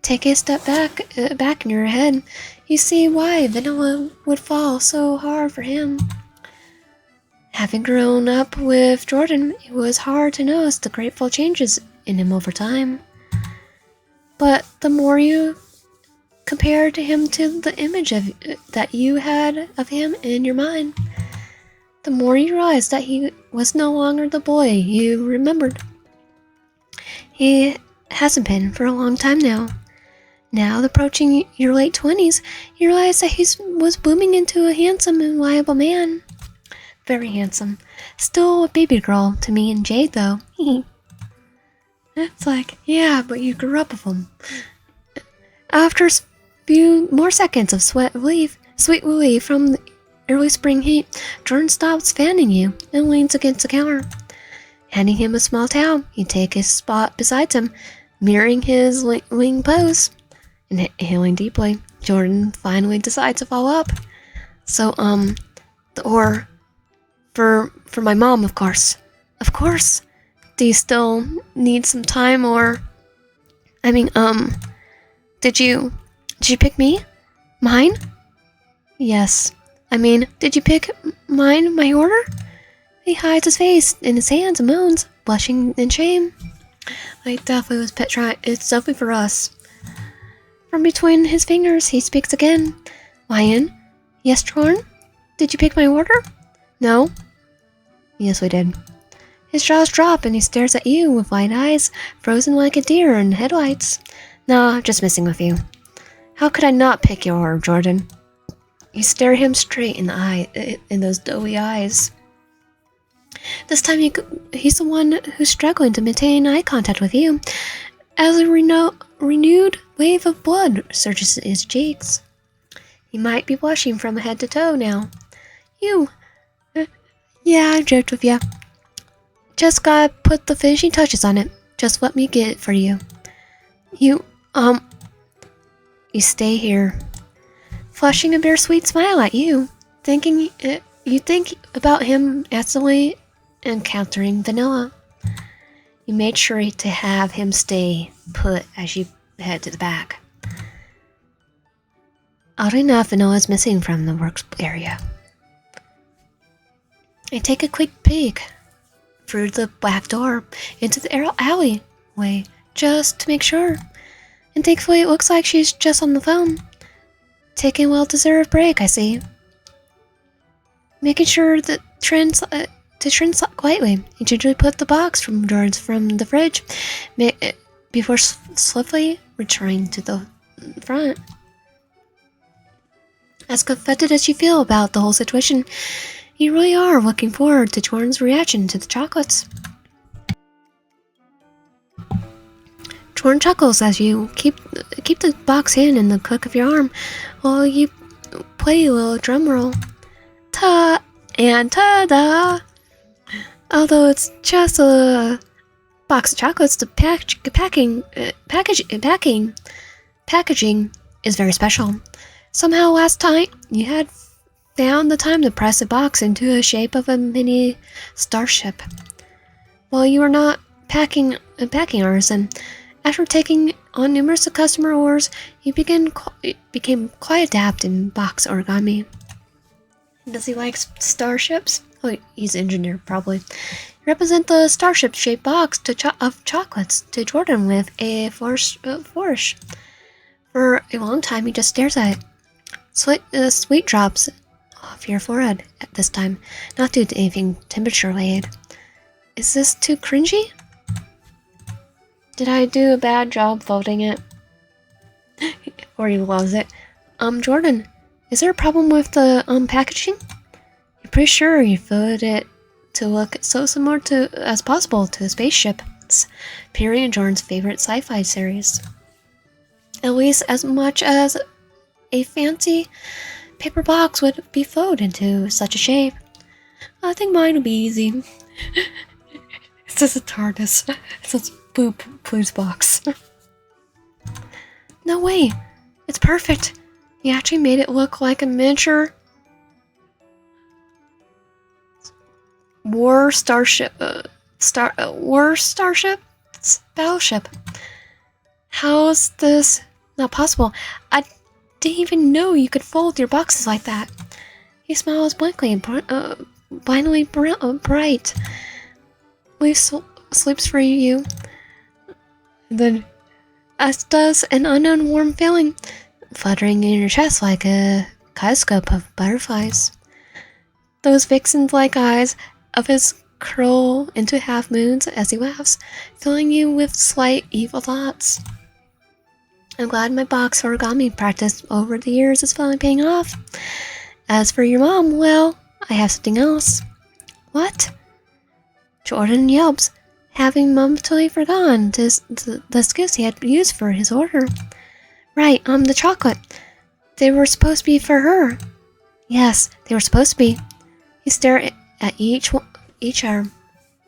A: Take a step back in your head. You see why Vanilla would fall so hard for him. Having grown up with Jorden, it was hard to notice the grateful changes in him over time. But the more you compared him to the image that you had of him in your mind, the more you realized that he was no longer the boy you remembered. He hasn't been for a long time now. Now, approaching your late 20s, you realize that he was blooming into a handsome and reliable man. Very handsome. Still a baby girl to me and Jade, though. It's like, yeah, but you grew up with him. After few more seconds of sweet relief from the early spring heat, Jordan stops fanning you and leans against the counter. Handing him a small towel, you take his spot beside him, mirroring his wing pose. Inhaling deeply, Jordan finally decides to follow up. So, for my mom, of course. Of course. Do you still need some time, or... Did you pick me? Mine? Yes. Did you pick my order? He hides his face in his hands and moans, blushing in shame. I definitely was trying. It's definitely for us. From between his fingers, he speaks again. Lion? Yes, Jordan? Did you pick my order? No. Yes, we did. His jaws drop and he stares at you with wide eyes, frozen like a deer in headlights. Nah, just messing with you. How could I not pick your order, Jorden? You stare him straight in the eye, in those doughy eyes. This time he's the one who's struggling to maintain eye contact with you, as a renewed wave of blood surges his cheeks. He might be blushing from head to toe now. You. Yeah, I joked with you. Just gotta put the finishing touches on it. Just let me get it for you. You stay here. Flushing a bittersweet smile at you. You think about him instantly encountering Vanilla. You made sure to have him stay put as you head to the back. Oddly enough, Vanilla's missing from the works area. I take a quick peek through the back door into the alleyway just to make sure. And thankfully it looks like she's just on the phone. Taking a well-deserved break, I see. Making sure that to trend quietly, you gingerly put the box from drawers from the fridge before swiftly returning to the front. As conflicted as you feel about the whole situation, you really are looking forward to Jordan's reaction to the chocolates. Jorden chuckles as you keep the box hand in the crook of your arm while you play a little drum roll. Ta and ta-da! Although it's just a box of chocolates, the packaging is very special. Somehow last time you had found the time to press the box into the shape of a mini starship. While you were not packing artisan, after taking on numerous customer orders, you became quite adept in box origami. Does he like starships? Oh, he's an engineer, probably. Represent the starship-shaped box of chocolates to Jorden with a flourish. For a long time, he just stares at it. Sweat drops off your forehead at this time, not due to anything temperature-related. Is this too cringy? Did I do a bad job folding it? Or he loves it. Jorden, is there a problem with the packaging? You're pretty sure you folded it to look so similar as possible to the spaceships, Perry and Jordan's favorite sci-fi series. At least as much as a fancy paper box would be folded into such a shape. I think mine will be easy. It's just a TARDIS. It says boop, please box. No way! It's perfect! You actually made it look like a miniature battleship. How's this not possible? I didn't even know you could fold your boxes like that. He smiles blankly and blindly bright. Leaf sleeps for you. And then, as does an unknown warm feeling, fluttering in your chest like a kaleidoscope of butterflies. Those vixen-like eyes of his curl into half moons as he laughs, filling you with slight evil thoughts. I'm glad my box origami practice over the years is finally paying off. As for your mom, well, I have something else. What? Jorden yelps, having momentarily forgotten the excuse he had used for his order. Right, the chocolate. They were supposed to be for her. Yes, they were supposed to be. You stare at each arm,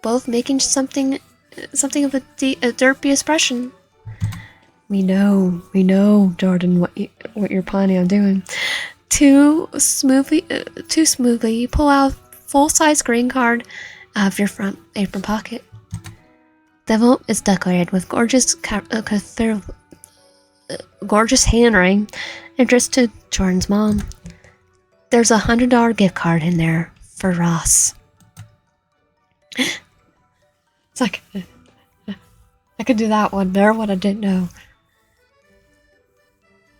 A: both making something of a derpy expression. We know, Jorden, what you're planning on doing. Too smoothly, you pull out a full-size green card out of your front apron pocket. The envelope is decorated with gorgeous handwriting addressed to Jordan's mom. There's a $100 gift card in there for Ross. It's like, I could do that one. There, what I didn't know.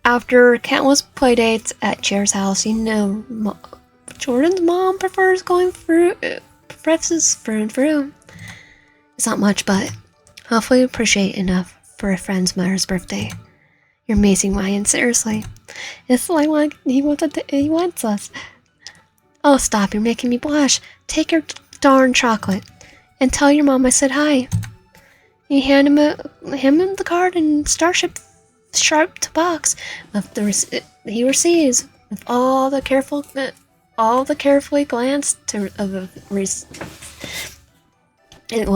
A: After countless playdates at Cher's house, you know Jordan's mom prefers through and through. It's not much, but hopefully you appreciate enough for a friend's mother's birthday. You're amazing, Ryan. Seriously, it's like he wants us. Oh, stop! You're making me blush. Take your darn chocolate and tell your mom I said hi. You hand him the card and Starship sharp box with he receives with all the carefully glanced let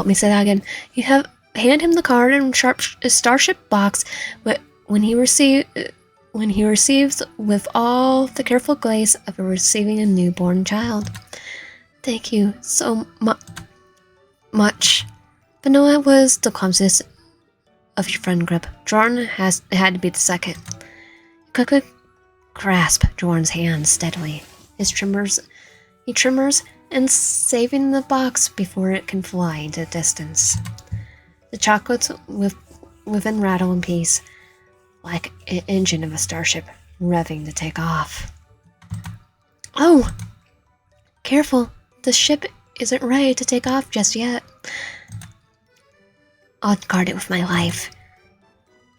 A: me say that again. You hand him the card and Starship box when he receives with all the careful glaze of receiving a newborn child. Thank you so much. But no, it was the clumsiness of your friend grip. Jorden had to be the second. You quickly grasp Jordan's hand steadily. He tremors and saving the box before it can fly into the distance. The chocolates within rattle in peace, like an engine of a starship revving to take off. Oh! Careful, the ship isn't ready to take off just yet. I'll guard it with my life.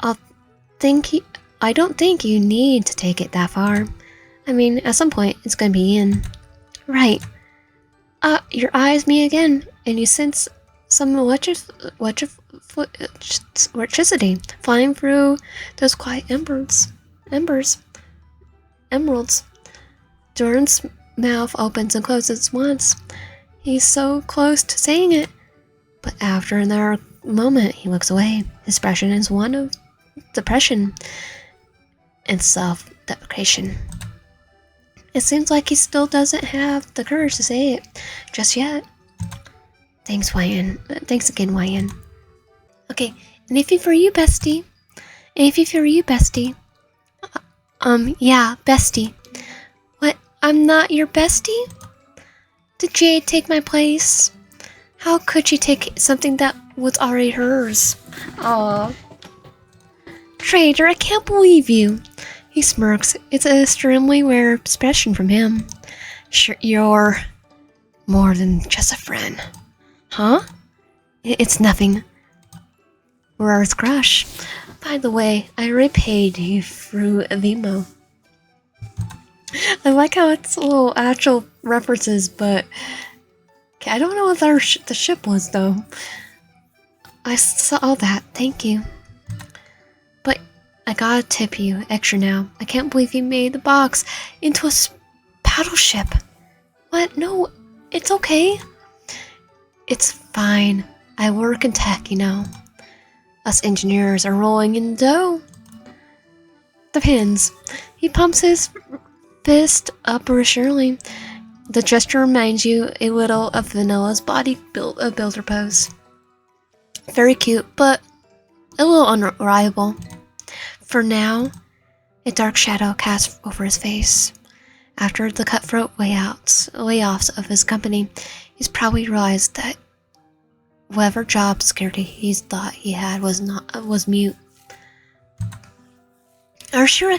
A: I don't think you need to take it that far. I mean, at some point, it's gonna be in. Right. Your eyes meet again, and you sense some electricity flying through those quiet emeralds. Jordan's mouth opens and closes once. He's so close to saying it, but after another moment, he looks away. His expression is one of depression and self-deprecation. It seems like he still doesn't have the courage to say it just yet. Thanks, Wyan. Thanks again, Wyan. Okay, anything for you, bestie. Anything for you, bestie. Yeah, bestie. What? I'm not your bestie? Did Jade take my place? How could she take something that was already hers? Aww. Trader, I can't believe you. He smirks. It's an extremely rare expression from him. Sure, you're more than just a friend. Huh? It's nothing. We're Earth's crush. By the way, I repaid you through Vimo. I like how it's little actual references, but okay, I don't know what the ship was though. I saw that. Thank you. But I gotta tip you extra now. I can't believe you made the box into a battleship. What? No, it's okay. It's fine. I work in tech, you know. Us engineers are rolling in dough. Depends. He pumps his fist up reassuringly. The gesture reminds you a little of Vanilla's builder pose. Very cute, but a little unreliable. For now, a dark shadow casts over his face. After the cutthroat layoffs of his company, he's probably realized that whatever job security he thought he had was mute. Or sure,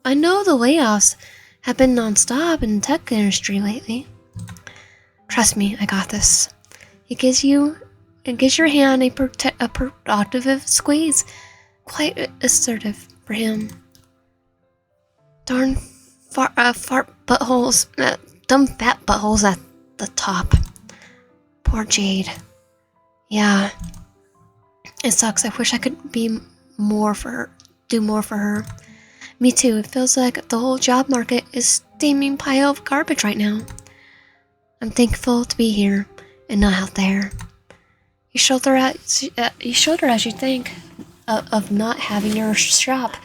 A: I know the layoffs have been non-stop in the tech industry lately. Trust me, I got this. It gives your hand a productive squeeze, quite assertive for him. Darn fart buttholes, dumb fat buttholes at the top. Poor Jade. Yeah, it sucks. I wish I could do more for her. Me too. It feels like the whole job market is steaming pile of garbage right now. I'm thankful to be here and not out there. You shoulder as you think of not having your shop,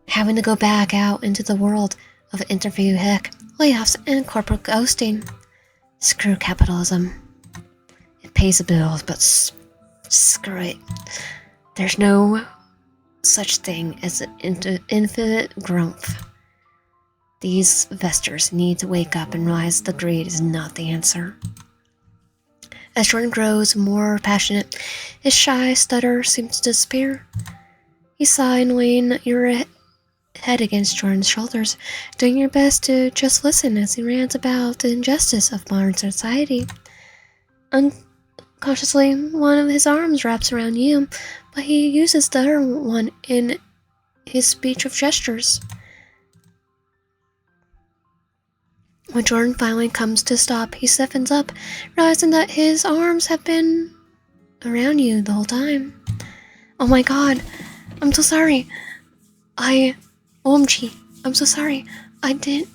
A: having to go back out into the world of interview heck, layoffs, and corporate ghosting. Screw capitalism. It pays the bills, but screw it. There's no such thing as infinite growth. These investors need to wake up and realize the greed is not the answer. As Jordan grows more passionate, his shy stutter seems to disappear. You sigh and lean your head against Jordan's shoulders, doing your best to just listen as he rants about the injustice of modern society. Unconsciously, one of his arms wraps around you, but he uses the other one in his speech of gestures. When Jordan finally comes to stop, he stiffens up, realizing that his arms have been around you the whole time. Oh my god, I'm so sorry. OMG, I'm so sorry. I didn't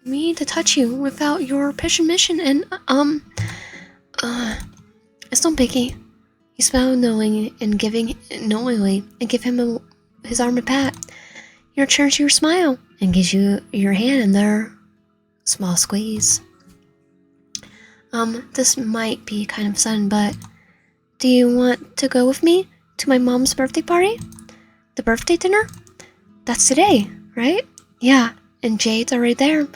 A: mean to touch you without your permission and, it's no biggie. You smile knowingly and give him his arm a pat. He returns your smile and gives you your hand in their small squeeze. This might be kind of sudden, but do you want to go with me to my mom's birthday party? The birthday dinner? That's today, right? Yeah, and Jade's already there,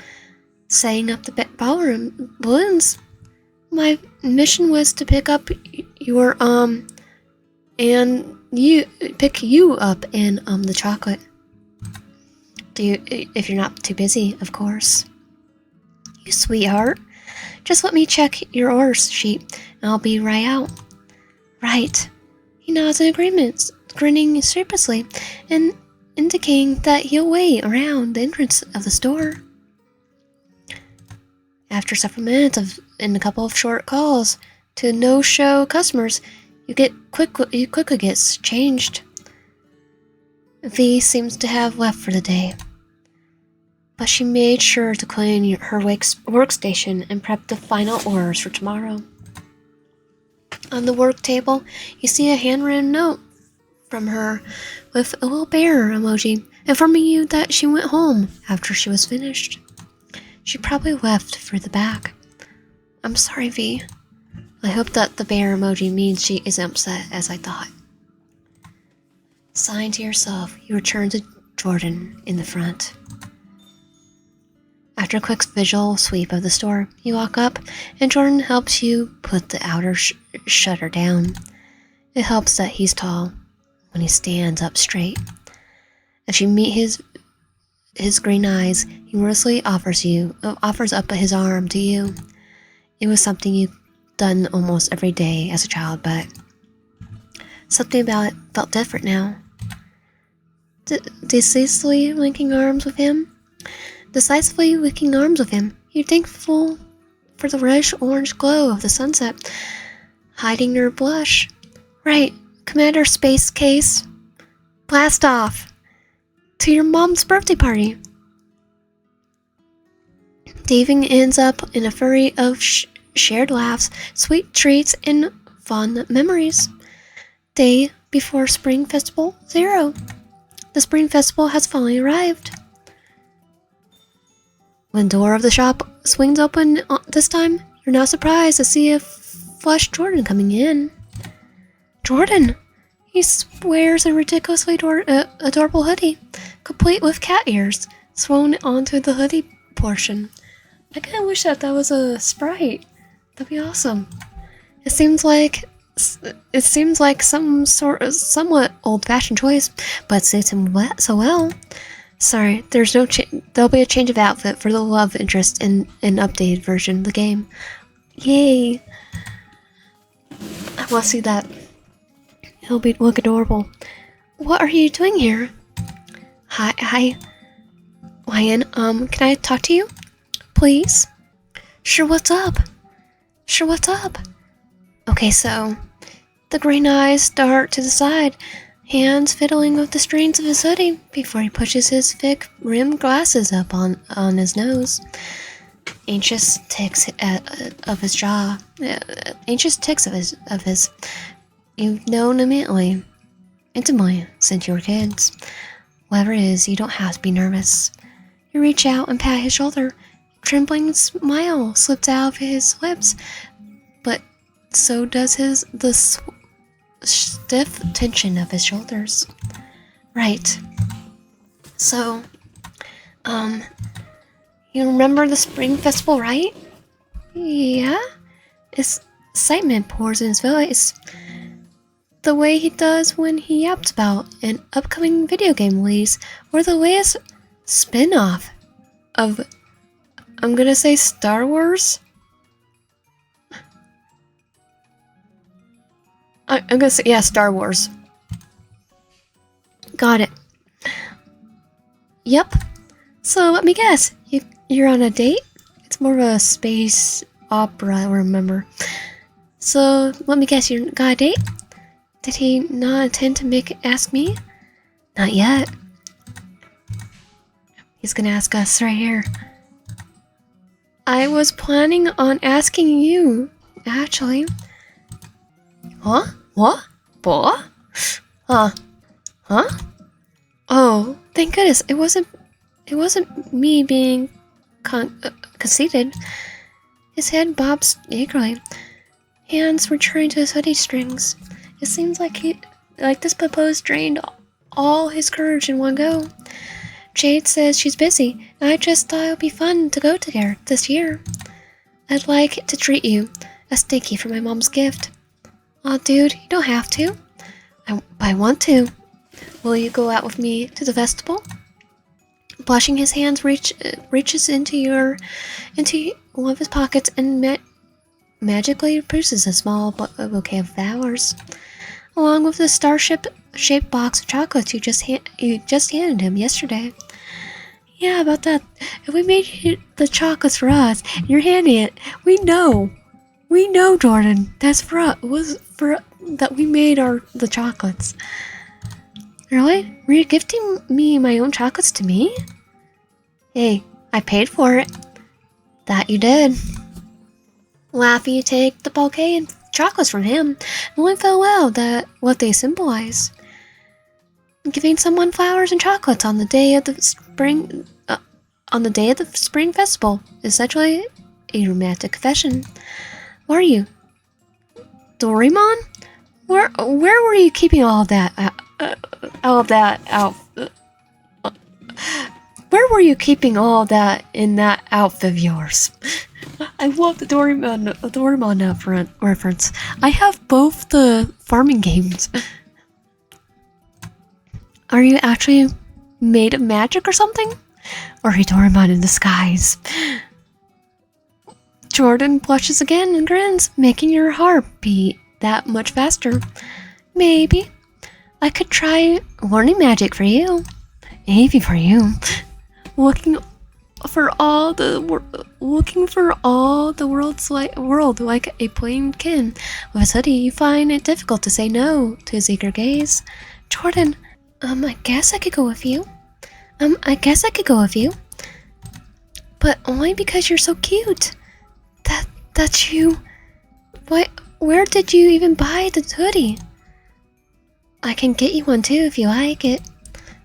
A: setting up the ballroom balloons. My mission was to pick up your, pick you up in, the chocolate. If you're not too busy, of course. You sweetheart. Just let me check your orders sheet, and I'll be right out. Right. He nods in agreement, grinning sheepishly, and indicating that he'll wait around the entrance of the store. After several minutes and a couple of short calls, To no-show customers, you quickly gets changed. V seems to have left for the day, but she made sure to clean her workstation and prep the final orders for tomorrow. On the work table, you see a handwritten note from her with a little bear emoji, informing you that she went home after she was finished. She probably left for the back. I'm sorry, V. I hope that the bear emoji means she isn't upset as I thought. Sighing to yourself, you return to Jorden in the front. After a quick visual sweep of the store, you walk up and Jorden helps you put the outer shutter down. It helps that he's tall when he stands up straight. As you meet his green eyes, he mercilessly offers up his arm to you. It was something you've done almost every day as a child, but something about it felt different now. Decisively linking arms with him, you're thankful for the reddish-orange glow of the sunset, hiding your blush. Right, Commander Space Case. Blast off to your mom's birthday party. Daving ends up in a flurry of shared laughs, sweet treats, and fond memories. Day before Spring Festival 0. The Spring Festival has finally arrived. When the door of the shop swings open this time, you're not surprised to see a flushed Jorden coming in. Jorden! He wears a ridiculously adorable hoodie, complete with cat ears, sewn onto the hoodie portion. I kind of wish that was a sprite. That'd be awesome. It seems like some somewhat old-fashioned choice, but suits him so well. Sorry, there'll be a change of outfit for the love interest in an updated version of the game. Yay! I want to see that. He'll look adorable. What are you doing here? Hi, Ryan. Can I talk to you, please? Sure. What's up? Okay, so the green eyes start to the side, hands fiddling with the strings of his hoodie before he pushes his thick rimmed glasses up on his nose. Anxious ticks of his jaw. Anxious ticks of his. You've known intimately since you were kids. Whatever it is, you don't have to be nervous. You reach out and pat his shoulder. A trembling smile slips out of his lips, but so does the stiff tension of his shoulders. Right. So, you remember the Spring Festival, right? Yeah? Excitement pours in his voice. The way he does when he yaps about an upcoming video game release or the latest spin-off of, I'm gonna say, Star Wars? I'm gonna say, yeah, Star Wars. Got it. Yep. So let me guess, you're on a date? It's more of a space opera, I remember. So let me guess, you got a date? Did he not intend to ask me? Not yet. He's gonna ask us right here. I was planning on asking you, actually. Huh? What? Boy? Huh? Oh, thank goodness, it wasn't me being conceited. His head bobs eagerly, hands returning to his hoodie strings. It seems like this proposed drained all his courage in one go. Jade says she's busy, and I just thought it would be fun to go together this year. I'd like to treat you a stinky for my mom's gift. Aw, dude, you don't have to. I want to. Will you go out with me to the festival? Blushing, his hands reaches into one of his pockets and magically produces a small bouquet of flowers, along with the star-shaped box of chocolates you just handed him yesterday. Yeah, about that. If we made the chocolates for us, and you're handing it, we know We know, Jorden. That's for us. Was for that we made the chocolates. Really? Were you gifting me my own chocolates to me? Hey, I paid for it. That you did. Laffy, you take the bouquet and chocolates from him, knowing full well that what they symbolize. Giving someone flowers and chocolates on the day of the spring festival is essentially a romantic confession. Where are you, Doraemon? Where were you keeping all of that? Where were you keeping all that in that outfit of yours? I love the Doraemon reference. I have both the farming games. Are you actually made of magic or something? Or are you Doraemon in disguise? Jorden blushes again and grins, making your heart beat that much faster. Maybe. I could try learning magic for you. Maybe for you. Looking for all the world like a plain kid with his hoodie, you find it difficult to say no to his eager gaze. Jorden, I guess I could go with you. But only because you're so cute. That's you. Where did you even buy the hoodie? I can get you one too if you like it.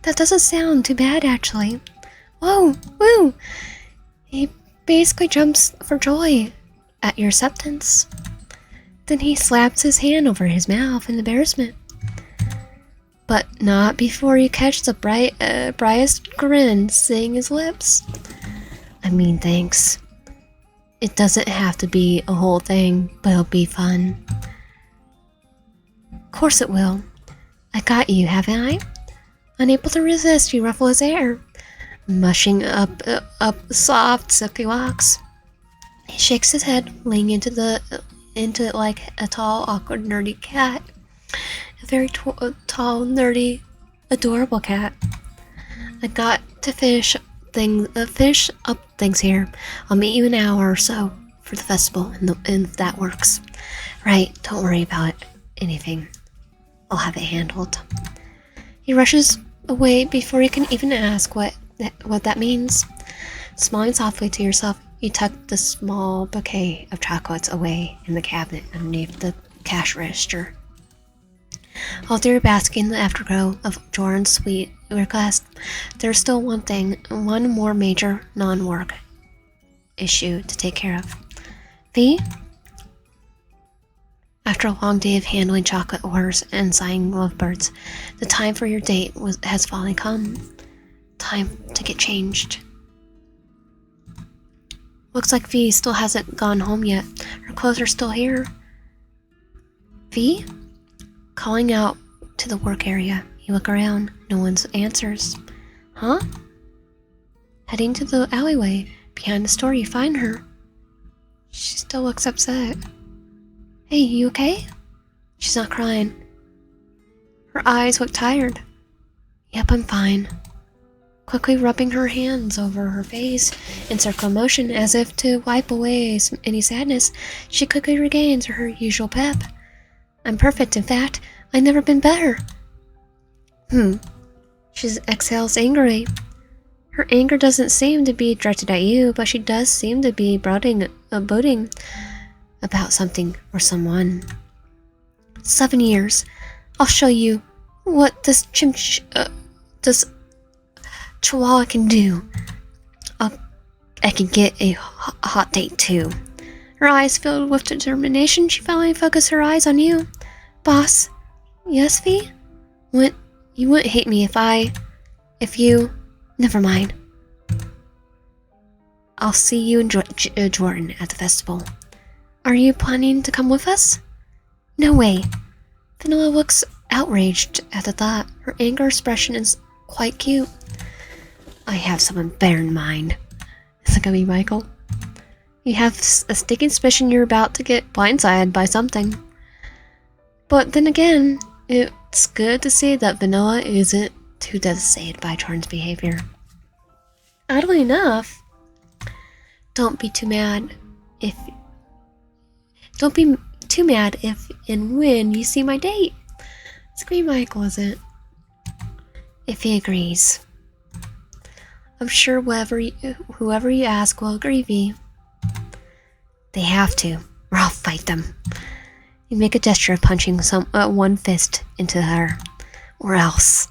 A: That doesn't sound too bad, actually. Whoa, woo! He basically jumps for joy at your acceptance. Then he slaps his hand over his mouth in embarrassment. But not before you catch the brightest grin seeing his lips. I mean, thanks. It doesn't have to be a whole thing, but it'll be fun. Of course it will. I got you, haven't I? Unable to resist, you ruffle his hair, mushing up soft, silky locks. He shakes his head, leaning into like a tall, awkward, nerdy cat. A very tall, nerdy, adorable cat. I got to finish up things here. I'll meet you in an hour or so for the festival, and if that works. Right, don't worry about anything. I'll have it handled. He rushes away before you can even ask what that means. Smiling softly to yourself, you tuck the small bouquet of chocolates away in the cabinet underneath the cash register. Although you're basking in the afterglow of Jordan's sweet request, there's still one more major non-work issue to take care of. V? After a long day of handling chocolate orders and sighing lovebirds, the time for your date has finally come. Time to get changed. Looks like V still hasn't gone home yet. Her clothes are still here. V? Calling out to the work area, you look around. No one answers. Huh? Heading to the alleyway. Behind the store, you find her. She still looks upset. Hey, you okay? She's not crying. Her eyes look tired. Yep, I'm fine. Quickly rubbing her hands over her face in circular motion as if to wipe away any sadness, she quickly regains her usual pep. I'm perfect, in fact. I've never been better. She exhales angrily. Her anger doesn't seem to be directed at you, but she does seem to be brooding about something or someone. 7 years. I'll show you what this chihuahua can do. I can get a hot date too. Her eyes filled with determination, she finally focused her eyes on you. Boss. Yes, V? You wouldn't hate me if you... Never mind. I'll see you in Jordan at the festival. Are you planning to come with us? No way. Vanilla looks outraged at the thought. Her anger expression is quite cute. I have someone better in mind. Is it gonna be Michael? You have a sticking suspicion you're about to get blindsided by something. But then again, it's good to see that Vanilla isn't too devastated by Jordan's behavior. Oddly enough, don't be too mad if Don't be too mad if and when you see my date. Scream Michael, is it? If he agrees. I'm sure whoever you ask will agree. They have to, or I'll fight them. You make a gesture of punching one fist into her, or else.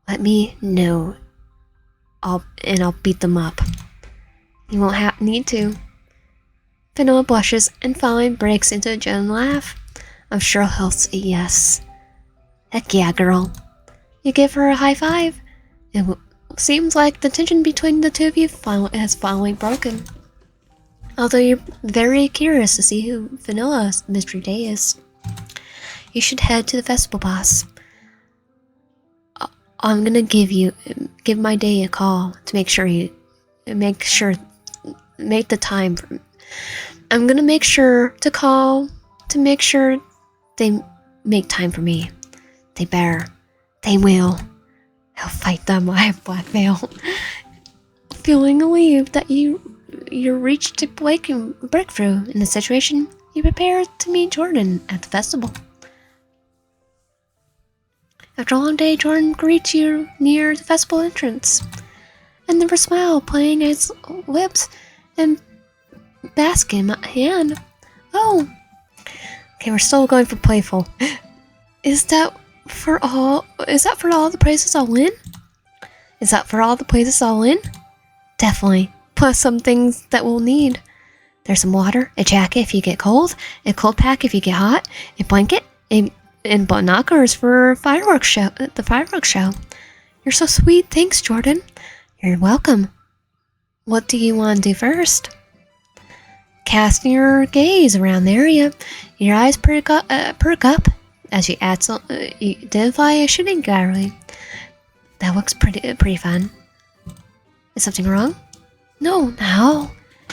A: Let me know. I'll beat them up. You won't need to. Vanilla blushes and finally breaks into a gentle laugh. I'm sure he'll say yes. Heck yeah, girl. You give her a high five. It seems like the tension between the two of you has finally broken. Although you're very curious to see who Vanilla's mystery day is, you should head to the festival boss. I'm gonna give my day a call to make the time. I'm gonna make sure to call to make sure they make time for me. They will. I'll fight them. I have blackmail. Feeling relieved that you reached a breakthrough in the situation, you prepare to meet Jorden at the festival. After a long day, Jorden greets you near the festival entrance, and never smile, playing his lips and basket in my hand. Oh, okay, we're still going for playful. Is that for all the places I'll win? Is that for all the places I'll win? Definitely. Plus some things that we'll need. There's some water, a jacket if you get cold, a cold pack if you get hot, a blanket, and binoculars for the fireworks show. You're so sweet. Thanks, Jorden. You're welcome. What do you want to do first? Casting your gaze around the area, your eyes perk up as you identify a shooting gallery. That looks pretty fun. Is something wrong? No.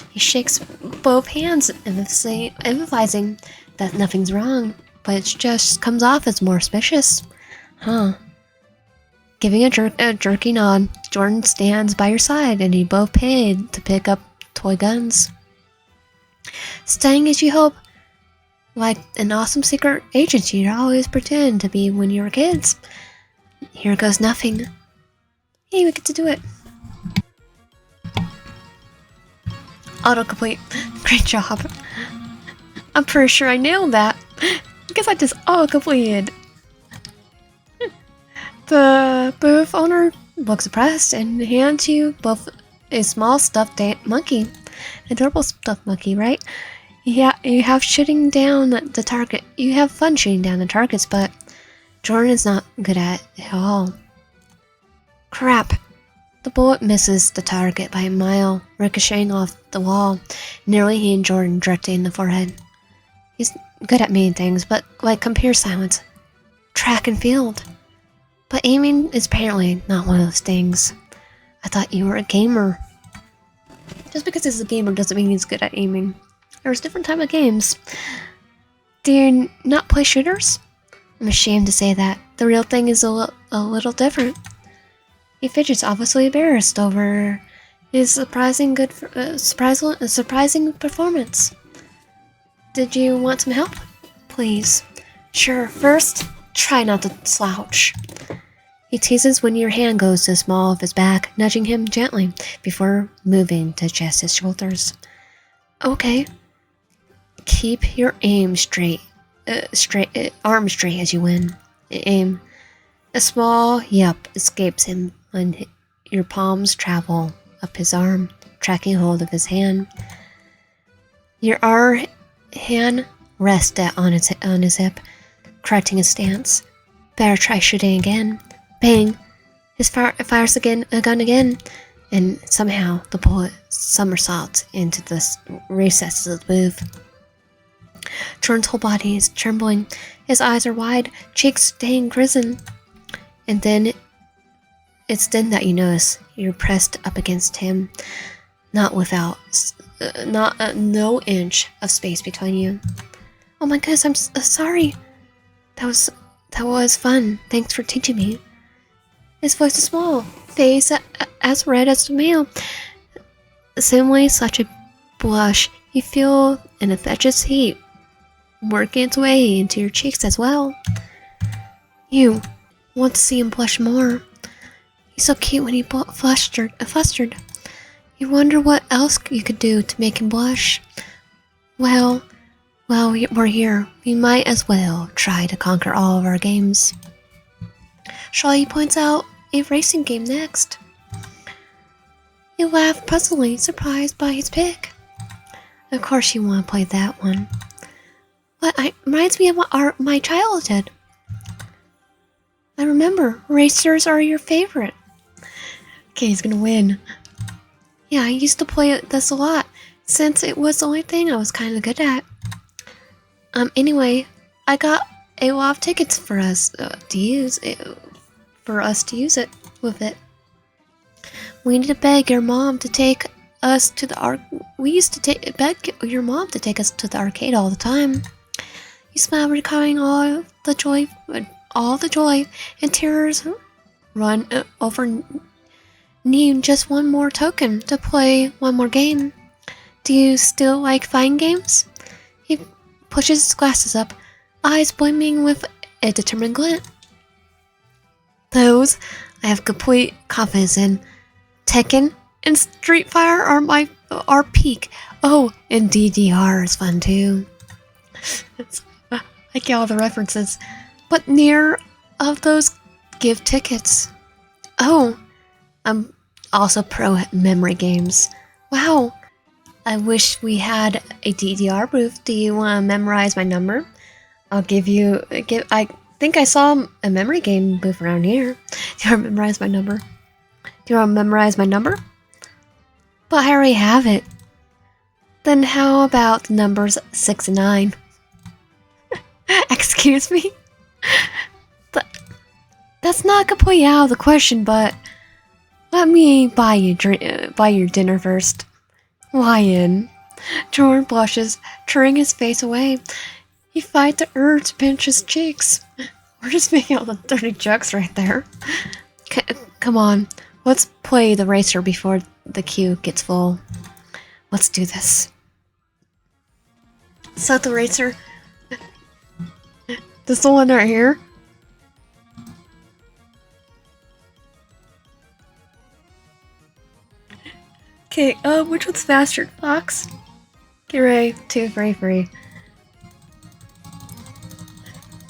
A: He shakes both hands, emphasizing that nothing's wrong, but it just comes off as more suspicious. Huh. Giving a jerky nod, Jorden stands by your side, and you both paid to pick up toy guns. Staying as you hope, like an awesome secret agent you'd always pretend to be when you were kids. Here goes nothing. Hey, we get to do it. Autocomplete. Great job. I'm pretty sure I nailed that. I guess I just auto-completed. The booth owner looks impressed and hands you both a small stuffed monkey. Adorable stuffed monkey, right? Yeah, you have shooting down the target. You have fun shooting down the targets, but Jorden is not good at it at all. Crap. The bullet misses the target by a mile, ricocheting off the wall, nearly hitting Jorden directly in the forehead. He's good at many things, but like computer science, track and field. But aiming is apparently not one of those things. I thought you were a gamer. Just because he's a gamer doesn't mean he's good at aiming. There's different type of games. Do you not play shooters? I'm ashamed to say that. The real thing is a little different. He fidgets, obviously embarrassed over his surprising performance. Did you want some help? Please. Sure. First, try not to slouch. He teases when your hand goes to the small of his back, nudging him gently before moving to adjust his shoulders. Okay. Keep your aim straight, arm straight as you win. Aim. A small yelp escapes him when your palms travel up his arm, tracking hold of his hand. Your hand rests on his hip, correcting his stance. Better try shooting again. Bang! He fires a gun again, and somehow the bullet somersaults into the recesses of the booth. Jordan's whole body is trembling. His eyes are wide, cheeks staying crimson. And then it's then that you notice you're pressed up against him, no inch of space between you. Oh my goodness, I'm sorry. That was fun. Thanks for teaching me. His voice is small, face as red as tomato. Similarly, such a blush. You feel an infectious heat working its way into your cheeks as well. You want to see him blush more. He's so cute when he's flustered. You wonder what else you could do to make him blush. Well, we're here. We might as well try to conquer all of our games. Charlie points out a racing game next. You laugh puzzlingly, surprised by his pick. Of course you want to play that one. But it reminds me of my childhood. I remember, racers are your favorite. Okay, he's gonna win. Yeah, I used to play this a lot, since it was the only thing I was kind of good at. Anyway, I got a lot of tickets for us to use it, with it. We need to beg your mom to take us to the We used to beg your mom to take us to the arcade all the time. You smile, recalling all the joy, and tears run over. Need just one more token to play one more game. Do you still like fighting games? He pushes his glasses up, eyes gleaming with a determined glint. Those I have complete confidence in. Tekken and Street Fighter are peak. Oh, and DDR is fun too. I get all the references. But neither of those give tickets. Oh, I'm also pro memory games. Wow. I wish we had a DDR booth. Do you want to memorize my number? I'll give you. I think I saw a memory game booth around here. Do you want to memorize my number? But I already have it. Then how about the numbers 6 and 9? Excuse me? That's not completely out of the question, but let me buy your dinner first. Why? Jorden blushes, turning his face away. He fights the urge to pinch his cheeks. We're just making all the dirty jokes right there. Come on, let's play the racer before the queue gets full. Let's do this. So the racer... This one right here? Okay, which one's faster? Fox? Get ready. 2, 3, 3.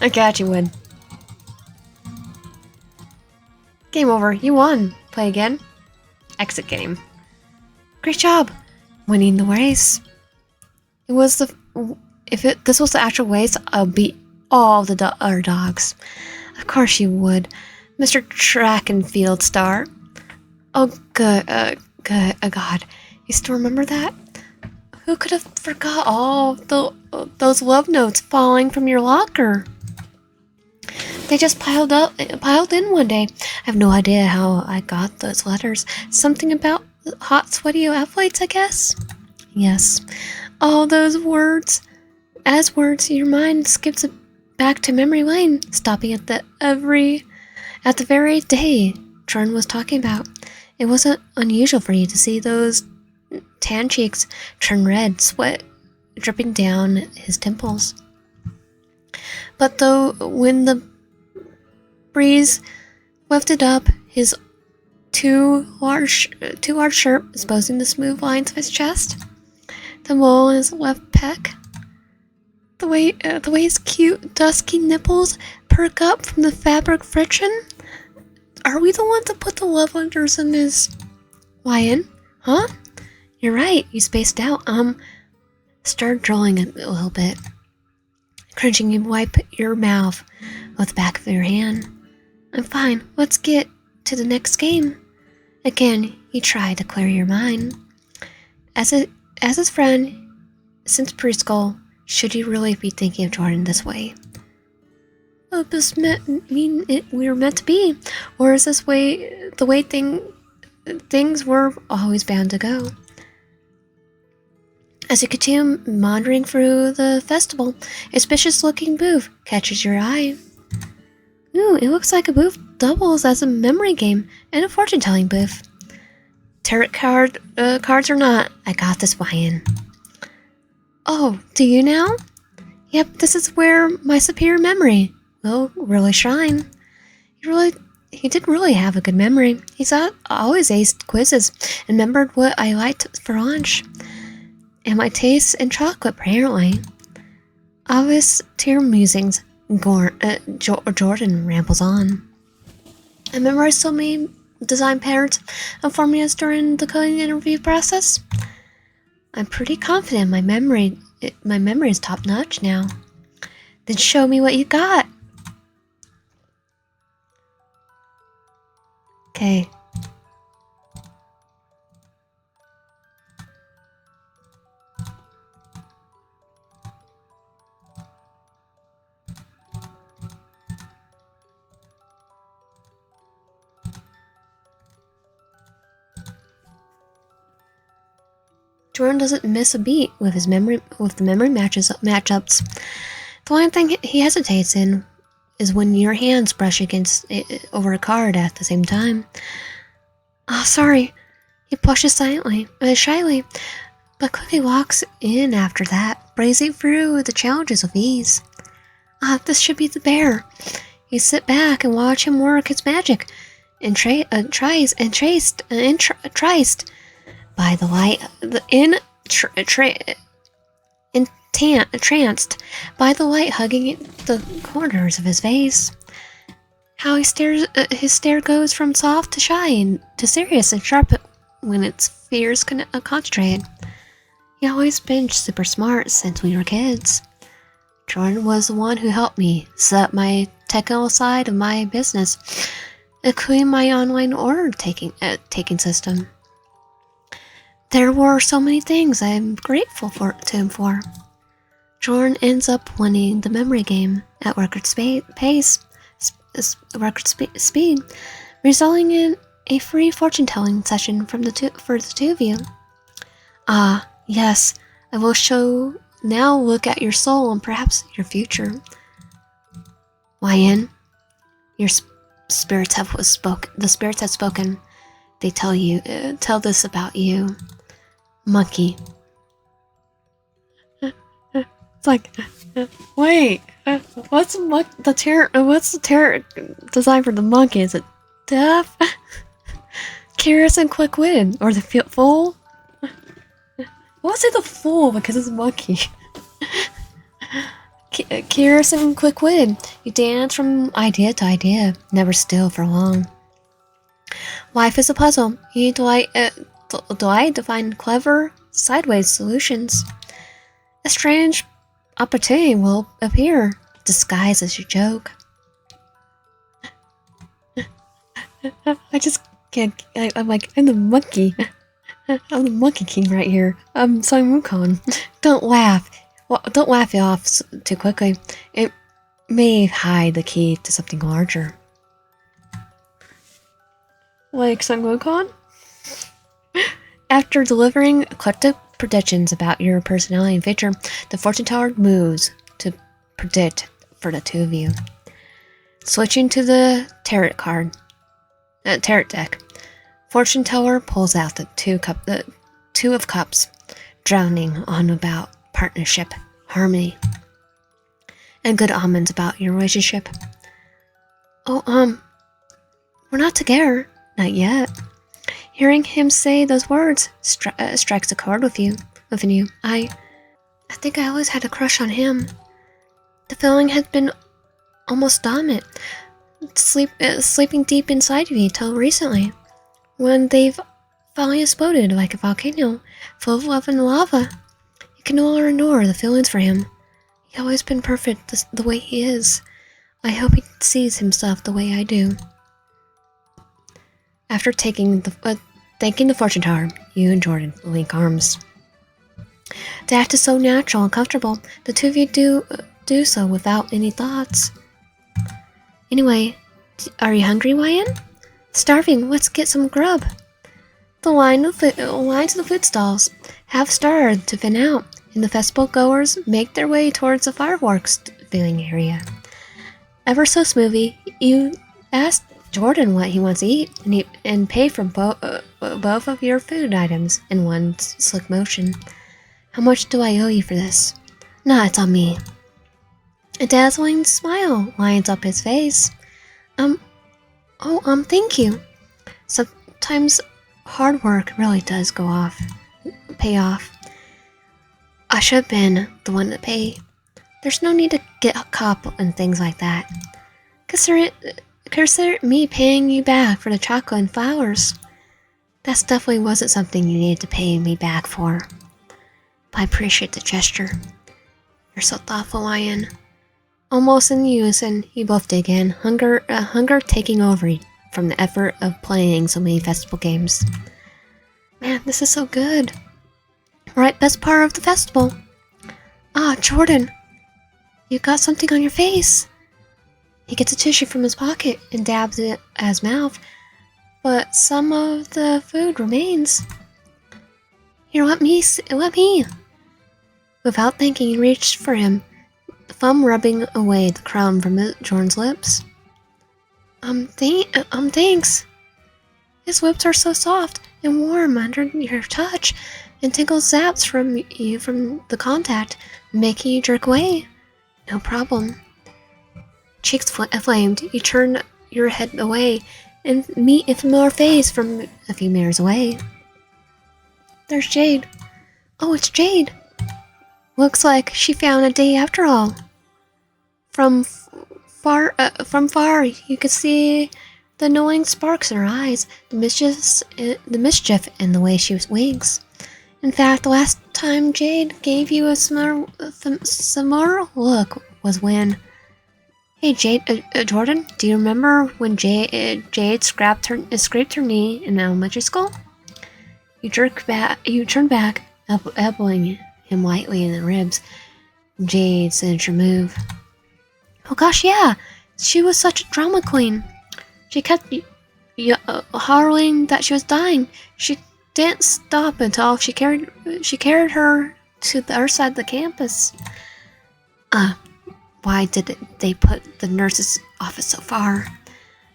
A: I got you, win. Game over. You won. Play again. Exit game. Great job. Winning the race. This was the actual race, I'll beat all the other dogs. Of course you would. Mr. Track and Field Star. Oh, good. God, you still remember that? Who could have forgot all those love notes falling from your locker? They just piled in one day. I have no idea how I got those letters. Something about hot, sweaty athletes, I guess? Yes. All those words. As words, your mind skips back to memory lane, stopping at the very day Jorden was talking about. It wasn't unusual for you to see those tan cheeks turn red, sweat dripping down his temples. But though when the breeze wafted up his too large shirt, exposing the smooth lines of his chest, the mole in his left pec, the way his cute dusky nipples perk up from the fabric friction. Are we the ones that put the love letters in his... Why? Huh? You're right, you spaced out. Start drawing a little bit. Cringing, you wipe your mouth with the back of your hand. I'm fine, let's get to the next game. Again, you try to clear your mind. As his friend since preschool, should you really be thinking of Jorden this way? Oh, this we were meant to be, or is this the way things were always bound to go? As you continue wandering through the festival, a suspicious-looking booth catches your eye. Ooh, it looks like a booth doubles as a memory game and a fortune-telling booth. Tarot cards or not, I got this YN. Oh, do you now? Yep, this is where my superior memory will really shine. He did really have a good memory. Always aced quizzes and remembered what I liked for lunch. And my taste in chocolate, apparently. Obvious tear musings, Jorden rambles on. I memorized so many design patterns and formulas during the coding interview process. I'm pretty confident my memory is top notch now. Then show me what you got. Okay. Jorden doesn't miss a beat with the memory matchups. The only thing he hesitates in is when your hands brush against over a card at the same time. Oh, sorry. He blushes shyly, but quickly walks in after that, breezing through the challenges with ease. This should be the bear. You sit back and watch him work his magic, entranced by the light, entranced by the light hugging the corners of his face. How his stare goes from soft to shy and to serious and sharp when its fears concentrate. He always been super smart since we were kids. Jorden was the one who helped me set up my technical side of my business, including my online order taking system. There were so many things I am grateful to him for. Jorden ends up winning the memory game at record speed, resulting in a free fortune-telling session for the two of you. Ah, yes, I will show. Now look at your soul and perhaps your future. YN, your spirits have spoken. The spirits have spoken. They tell this about you. Monkey. It's like, wait, what's the terror design for the monkey? Is it deaf, curious, and quick-witted, or the fool? What's it the fool because it's a monkey? Curious and quick-witted, you dance from idea to idea, never still for long. Life is a puzzle. You delight to find clever, sideways solutions. A strange opportunity will appear, disguised as your joke. I just can't. I'm the monkey. I'm the monkey king right here. I'm Simon Wukong. Don't laugh. Well, don't laugh it off too quickly. It may hide the key to something larger. Like Sun Wukong? After delivering eclectic predictions about your personality and future, the fortune teller moves to predict for the two of you. Switching to the tarot deck, fortune teller pulls out the two of cups, drowning on about partnership, harmony, and good omens about your relationship. Oh, we're not together, not yet. Hearing him say those words strikes a chord within you. I think I always had a crush on him. The feeling had been almost dominant, sleeping deep inside of you till recently, when they've finally exploded like a volcano full of love and lava. You can no longer ignore the feelings for him. He's always been perfect the way he is. I hope he sees himself the way I do. After thanking the fortune teller, you and Jorden link arms. The act is so natural and comfortable. The two of you do so without any thoughts. Anyway, are you hungry, YN? Starving. Let's get some grub. The lines of the food stalls have started to thin out, and the festival goers make their way towards the fireworks viewing area. Ever so smoothly, you ask Jorden what he wants to eat, and pay for both of your food items in one slick motion. How much do I owe you for this? Nah, it's on me. A dazzling smile lines up his face. Um, thank you. Sometimes hard work really does pay off. I should have been the one to pay. There's no need to get caught and things like that. Consider me paying you back for the chocolate and flowers. That definitely wasn't something you needed to pay me back for. But I appreciate the gesture. You're so thoughtful, Lion. Almost in unison, you both dig in, hunger taking over from the effort of playing so many festival games. Man, this is so good. Right, best part of the festival. Ah, Jorden, you got something on your face. He gets a tissue from his pocket and dabs it at his mouth, but some of the food remains. Here, let me. Without thinking, he reached for him, thumb rubbing away the crumb from Jordan's lips. Thanks. His lips are so soft and warm under your touch, and tingles zaps from the contact, making you jerk away. No problem. Cheeks flamed, you turn your head away and meet a familiar face from a few meters away. There's Jade. Oh, it's Jade. Looks like she found a date after all. From far, you could see the annoying sparks in her eyes, the mischief in the way she winks. In fact, the last time Jade gave you a similar look was when. Hey, Jorden, do you remember when Jade scraped her knee in elementary school? You turn back, elbowing him lightly in the ribs. Jade's signature move. Oh gosh, yeah, she was such a drama queen. She kept hollering that she was dying. She didn't stop until she carried her to the other side of the campus. Why did they put the nurse's office so far? I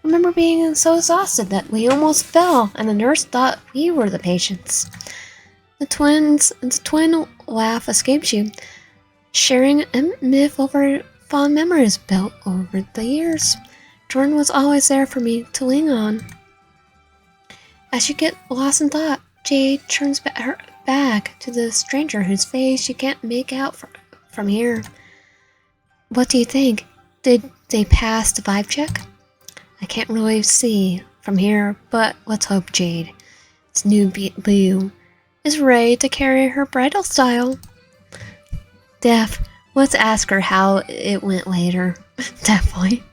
A: remember being so exhausted that we almost fell, and the nurse thought we were the patients. The twin laugh escaped you, sharing a myth over fond memories built over the years. Jorden was always there for me to lean on. As you get lost in thought, Jade turns her back to the stranger whose face you can't make out from here. What do you think? Did they pass the vibe check? I can't really see from here, but let's hope Jade, its new boo, is ready to carry her bridal style. Let's ask her how it went later. Definitely.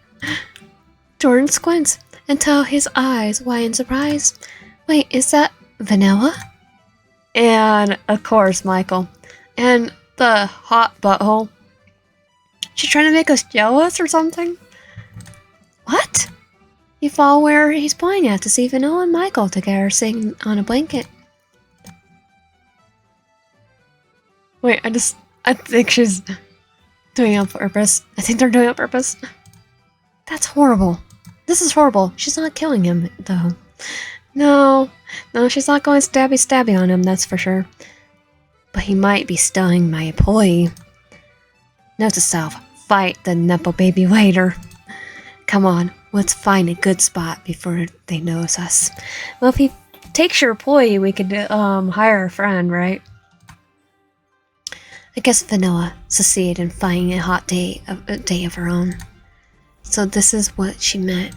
A: Jorden squints until his eyes widen in surprise. Wait, is that Vanilla? And, of course, Michael. And the hot butthole. She's trying to make us jealous or something? What? You follow where he's pointing at to see Vanilla and Michael together sitting on a blanket. Wait, I think she's doing it on purpose. I think they're doing it on purpose. That's horrible. This is horrible. She's not killing him, though. No, she's not going stabby on him, that's for sure. But he might be stunning my employee. Note to self, fight the Nepo baby later. Come on, let's find a good spot before they notice us. Well, if he takes your employee, we could hire a friend, right? I guess Vanilla succeeded in finding a day of her own. So this is what she meant.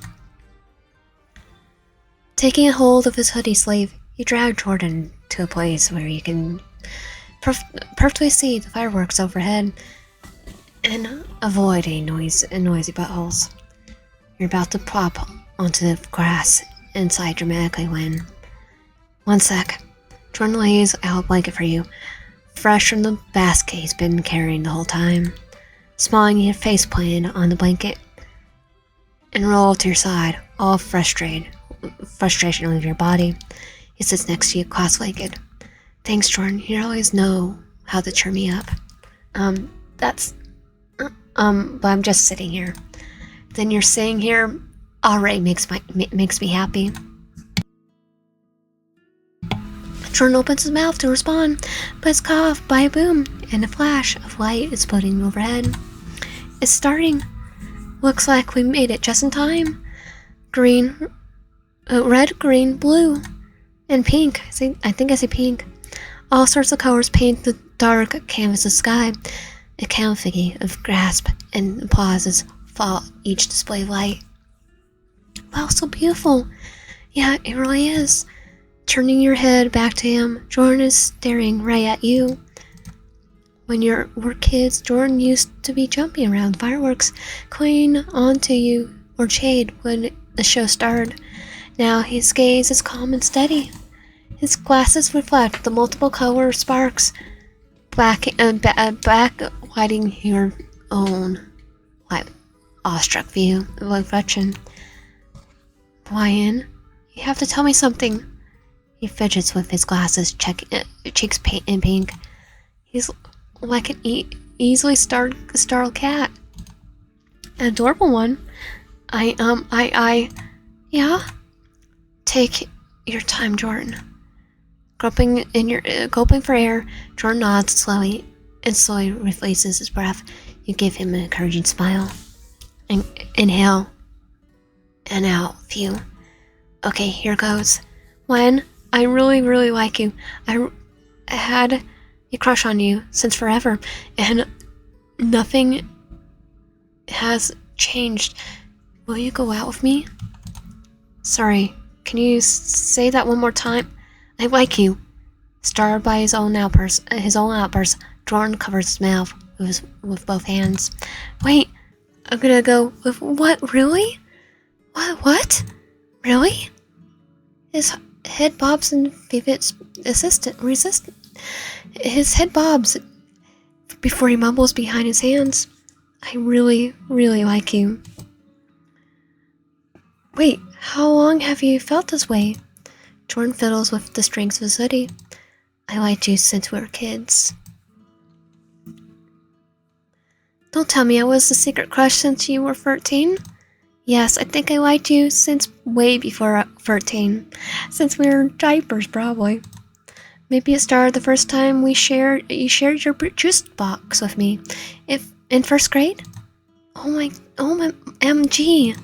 A: Taking a hold of his hoodie sleeve, he dragged Jorden to a place where you can perfectly see the fireworks overhead and avoid any noisy buttholes. You're about to plop onto the grass inside dramatically when... One sec. Jorden lays out a blanket for you, fresh from the basket he's been carrying the whole time. Smiling, your face planted on the blanket and roll to your side, all frustration leaving your body. He sits next to you, cross-legged. Thanks, Jorden. You always know how to cheer me up. But I'm just sitting here. Then you're sitting here already makes me happy. Jorden opens his mouth to respond, but is cut off by a boom and a flash of light exploding overhead. is starting. Looks like we made it just in time. Green, red, green, blue, and pink. I think I see pink. All sorts of colors paint the dark canvas of sky. A canopy of grasp and applauses fall each display of light. Wow, so beautiful. Yeah, it really is. Turning your head back to him, Jorden is staring right at you. When you were kids, Jorden used to be jumping around fireworks, clinging onto you or Jade when the show started. Now his gaze is calm and steady. His glasses reflect the multiple color sparks, backlighting your own awestruck view of reflection. Ryan, you have to tell me something. He fidgets with his glasses, cheeks in pink. He's like an easily startled cat. An adorable one. Yeah? Take your time, Jorden. Gulping for air, Jorden nods slowly releases his breath. You give him an encouraging smile. Inhale. And out. Phew. Okay, here goes. When I really, really like you. I had a crush on you since forever, and nothing has changed. Will you go out with me? Sorry, can you say that one more time? I like you. Startled by his own outburst, Jorden covers his mouth with both hands. Wait, I'm gonna go with what? Really? What? Really? His head bobs in vivid resistance. His head bobs before he mumbles behind his hands. I really, really like you. Wait, how long have you felt this way? Jorden fiddles with the strings of his hoodie. I liked you since we were kids. Don't tell me I was a secret crush since you were 13. Yes, I think I liked you since way before 13. Since we were diapers, probably. Maybe it started the first time you shared your juice box with me. In first grade? Oh my MG.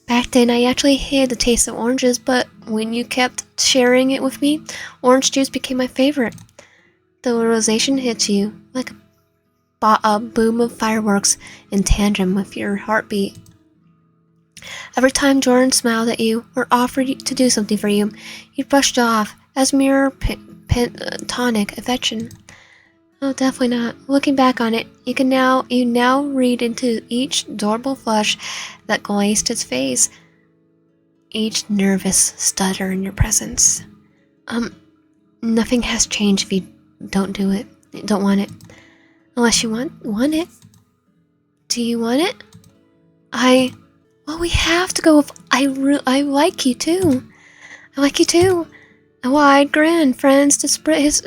A: Back then I actually hated the taste of oranges, but when you kept sharing it with me, orange juice became my favorite. The realization hits you like a boom of fireworks in tandem with your heartbeat. Every time Jorden smiled at you or offered to do something for you, you brushed off as mere platonic affection. Oh, definitely not. Looking back on it, you now read into each adorable flush that glazed his face, each nervous stutter in your presence. Nothing has changed if you don't want it. Unless you want it. Do you want it? Well, we have to go with I like you too. I like you too. A wide grin, friends, to split his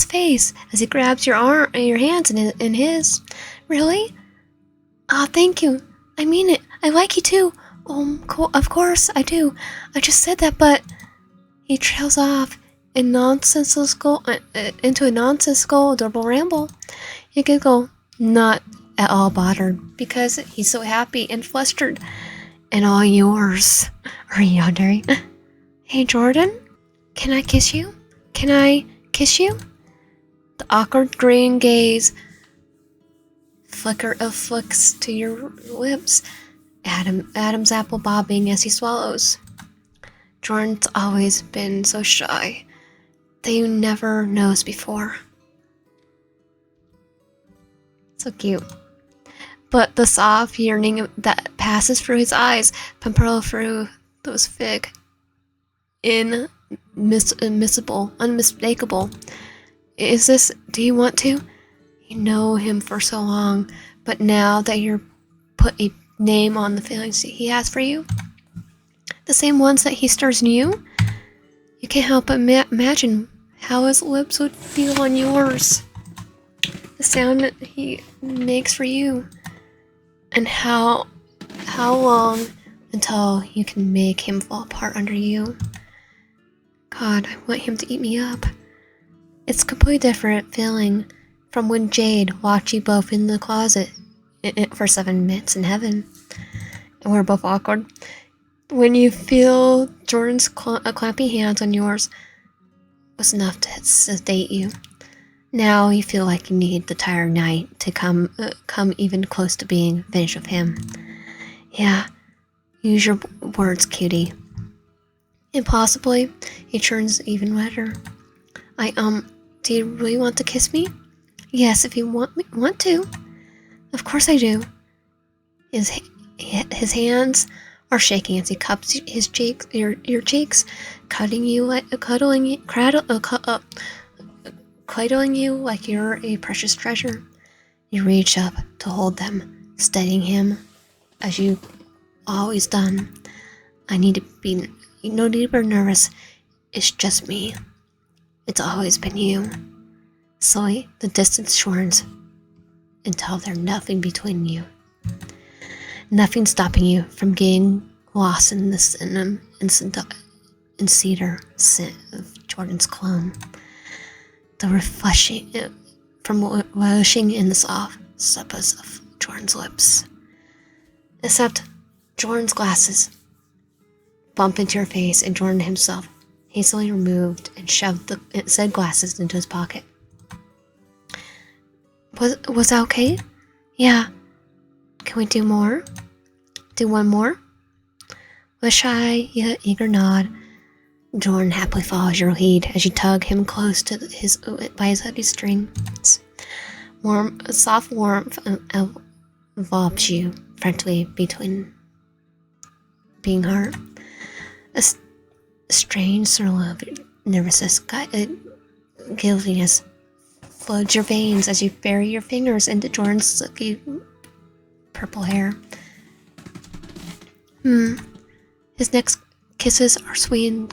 A: face as he grabs your hands in his. Really? Ah, thank you. I mean it. I like you too. Of course I do. I just said that, but he trails off into a nonsensical, adorable ramble. You giggle, not at all bothered, because he's so happy and flustered. And all yours. Are you wondering? Hey, Jorden? Can I kiss you? Can I kiss you? The awkward green gaze flicks to your lips. Adam's apple bobbing as he swallows. Jordan's always been so shy that you never knows before. So cute. But the soft yearning that passes through his eyes, pampered through those thick, unmistakable. Is this, do you want to? You know him for so long, but now that you're put a name on the feelings he has for you, the same ones that he stirs in you, you can't help but imagine how his lips would feel on yours. The sound that he makes for you. And how long until you can make him fall apart under you? God, I want him to eat me up. It's a completely different feeling from when Jade watched you both in the closet for 7 minutes in heaven. And we're both awkward. When you feel Jordan's clampy hands on yours was enough to sedate you. Now you feel like you need the tired night to come even close to being finished with him. Yeah, use your words, cutie. And possibly, he turns even redder. Do you really want to kiss me? Yes, if you want to. Of course I do. His hands are shaking as he cups his cheeks, your cheeks, cuddling you like you're a precious treasure. You reach up to hold them, steadying him as you've always done. I need to be no need to be nervous. It's just me. It's always been you. Slowly, the distance shortens until there's nothing between you. Nothing stopping you from getting lost in the cedar scent of Jordan's cologne. The refreshing from washing in the soft surface of Jordan's lips. Except Jordan's glasses bump into your face, and Jordan himself hastily removed and shoved the said glasses into his pocket. Was that okay? Yeah. Can we do more? Do one more? With a shy yet eager nod, Jordan happily follows your lead as you tug him close to his heavy strings. Soft warmth envelops you frantically between being heart. A strange thrill of nervousness, guiltiness floods your veins as you bury your fingers into Jordan's silky purple hair. His next kisses are sweet in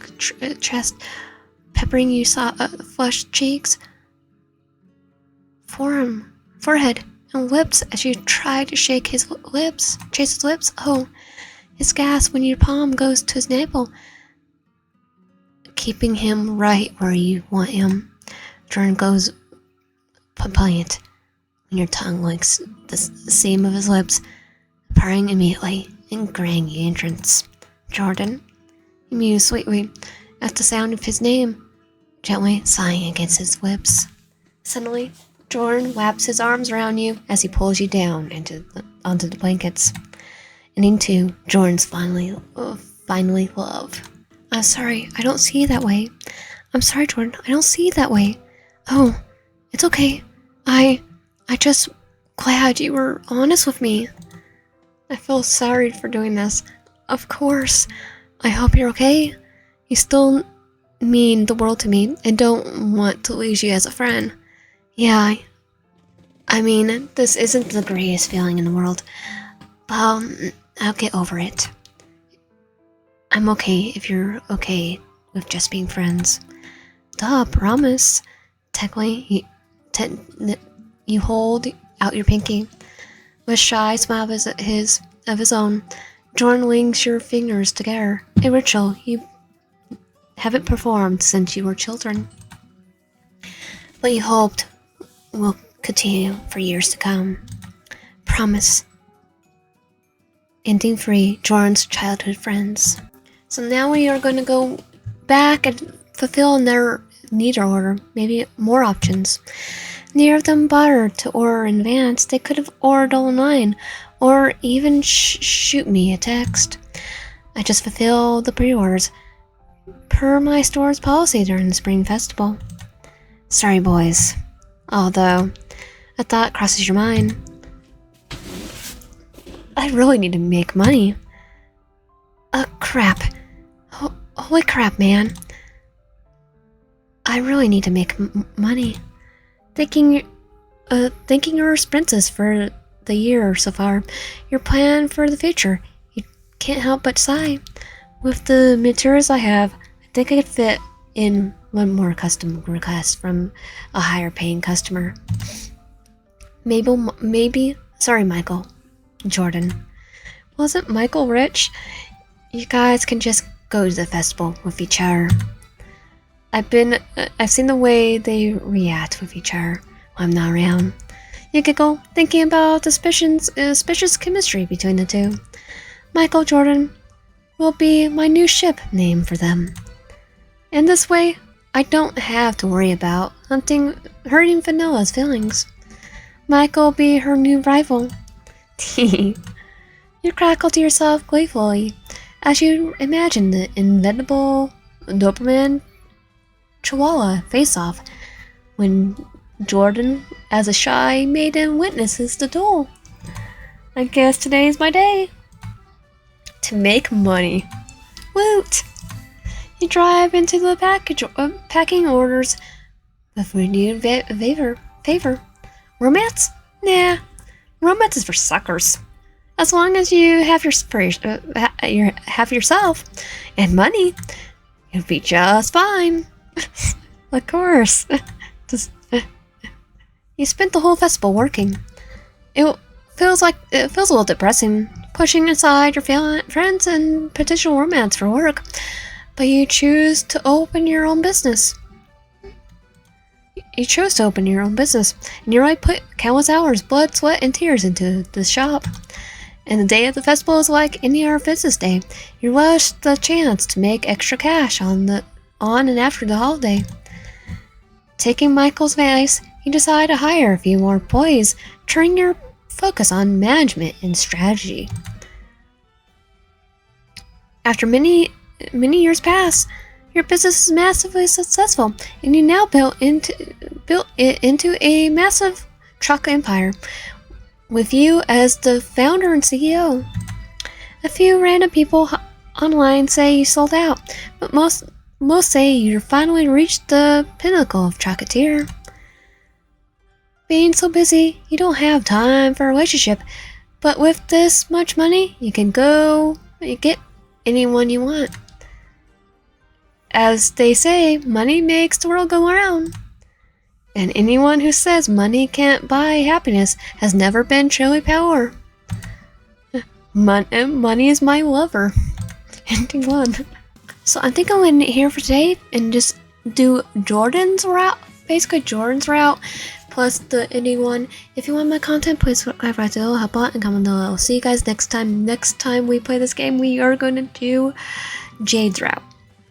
A: chest, peppering you flushed cheeks, forehead, and lips as you try to chase his lips. Oh, his gasp when your palm goes to his navel, keeping him right where you want him. Jordan goes pliant when your tongue licks the seam of his lips, purring immediately and granting the entrance. Jordan, he mused sweetly at the sound of his name, gently sighing against his lips. Suddenly, Jordan wraps his arms around you as he pulls you down onto the blankets, and into Jordan's finally love. I'm sorry, I don't see it that way. I'm sorry, Jordan, I don't see it that way. Oh, it's okay. I just glad you were honest with me. I feel sorry for doing this. Of course. I hope you're okay. You still mean the world to me and don't want to lose you as a friend. Yeah, I mean, this isn't the greatest feeling in the world. But I'll get over it. I'm okay if you're okay with just being friends. Duh, promise. Technically, you hold out your pinky. With a shy smile of his own, Jordan links your fingers together, a ritual you haven't performed since you were children, but you hoped will continue for years to come. Promise. Ending free, Jordan's childhood friends. So now we are going to go back and fulfill their need order, maybe more options. Neither of them bothered to order in advance. They could have ordered online, or even shoot me a text. I just fulfill the pre-orders per my store's policy during the spring festival. Sorry, boys. Although, a thought crosses your mind. I really need to make money. Crap. Holy crap, man. I really need to make money. Thinking your expenses for the year so far, your plan for the future, you can't help but sigh. With the materials I have, I think I could fit in one more custom request from a higher paying customer. Sorry, Michael. Jordan. Wasn't Michael rich? You guys can just go to the festival with each other. I've seen the way they react with each other I'm not around. You giggle, thinking about the suspicious chemistry between the two. Michael Jorden will be my new ship name for them. In this way, I don't have to worry about hurting Vanilla's feelings. Michael will be her new rival. You crackle to yourself gleefully as you imagine the inevitable Doberman Chihuahua face-off when Jorden, as a shy maiden, witnesses the duel. I guess today's my day to make money. Woot! You drive into the packing orders with renewed favor. Romance? Nah, romance is for suckers. As long as you have have yourself and money, you'll be just fine. Of course. You spent the whole festival working. It feels a little depressing, pushing aside your friends and potential romance for work, but you choose to open your own business. You chose to open your own business, and you already put countless hours, blood, sweat, and tears into the shop. And the day of the festival is like any other business day. You relish the chance to make extra cash on and after the holiday. Taking Michael's advice, you decide to hire a few more employees, turning your focus on management and strategy. After many years pass, your business is massively successful, and you now built it into a massive chocolate empire, with you as the founder and CEO. A few random people online say you sold out, but most say you finally reached the pinnacle of Chocolatier. Being so busy, you don't have time for a relationship, but with this much money, you can get anyone you want. As they say, money makes the world go around. And anyone who says money can't buy happiness has never been truly power. Money is my lover. Ending one. So I think I'm going to end it here for today and just do Jorden's route. Basically Jorden's route plus the ending one. If you want my content, please subscribe right below, help out, and comment below. I'll see you guys next time. Next time we play this game, we are going to do Jade's route.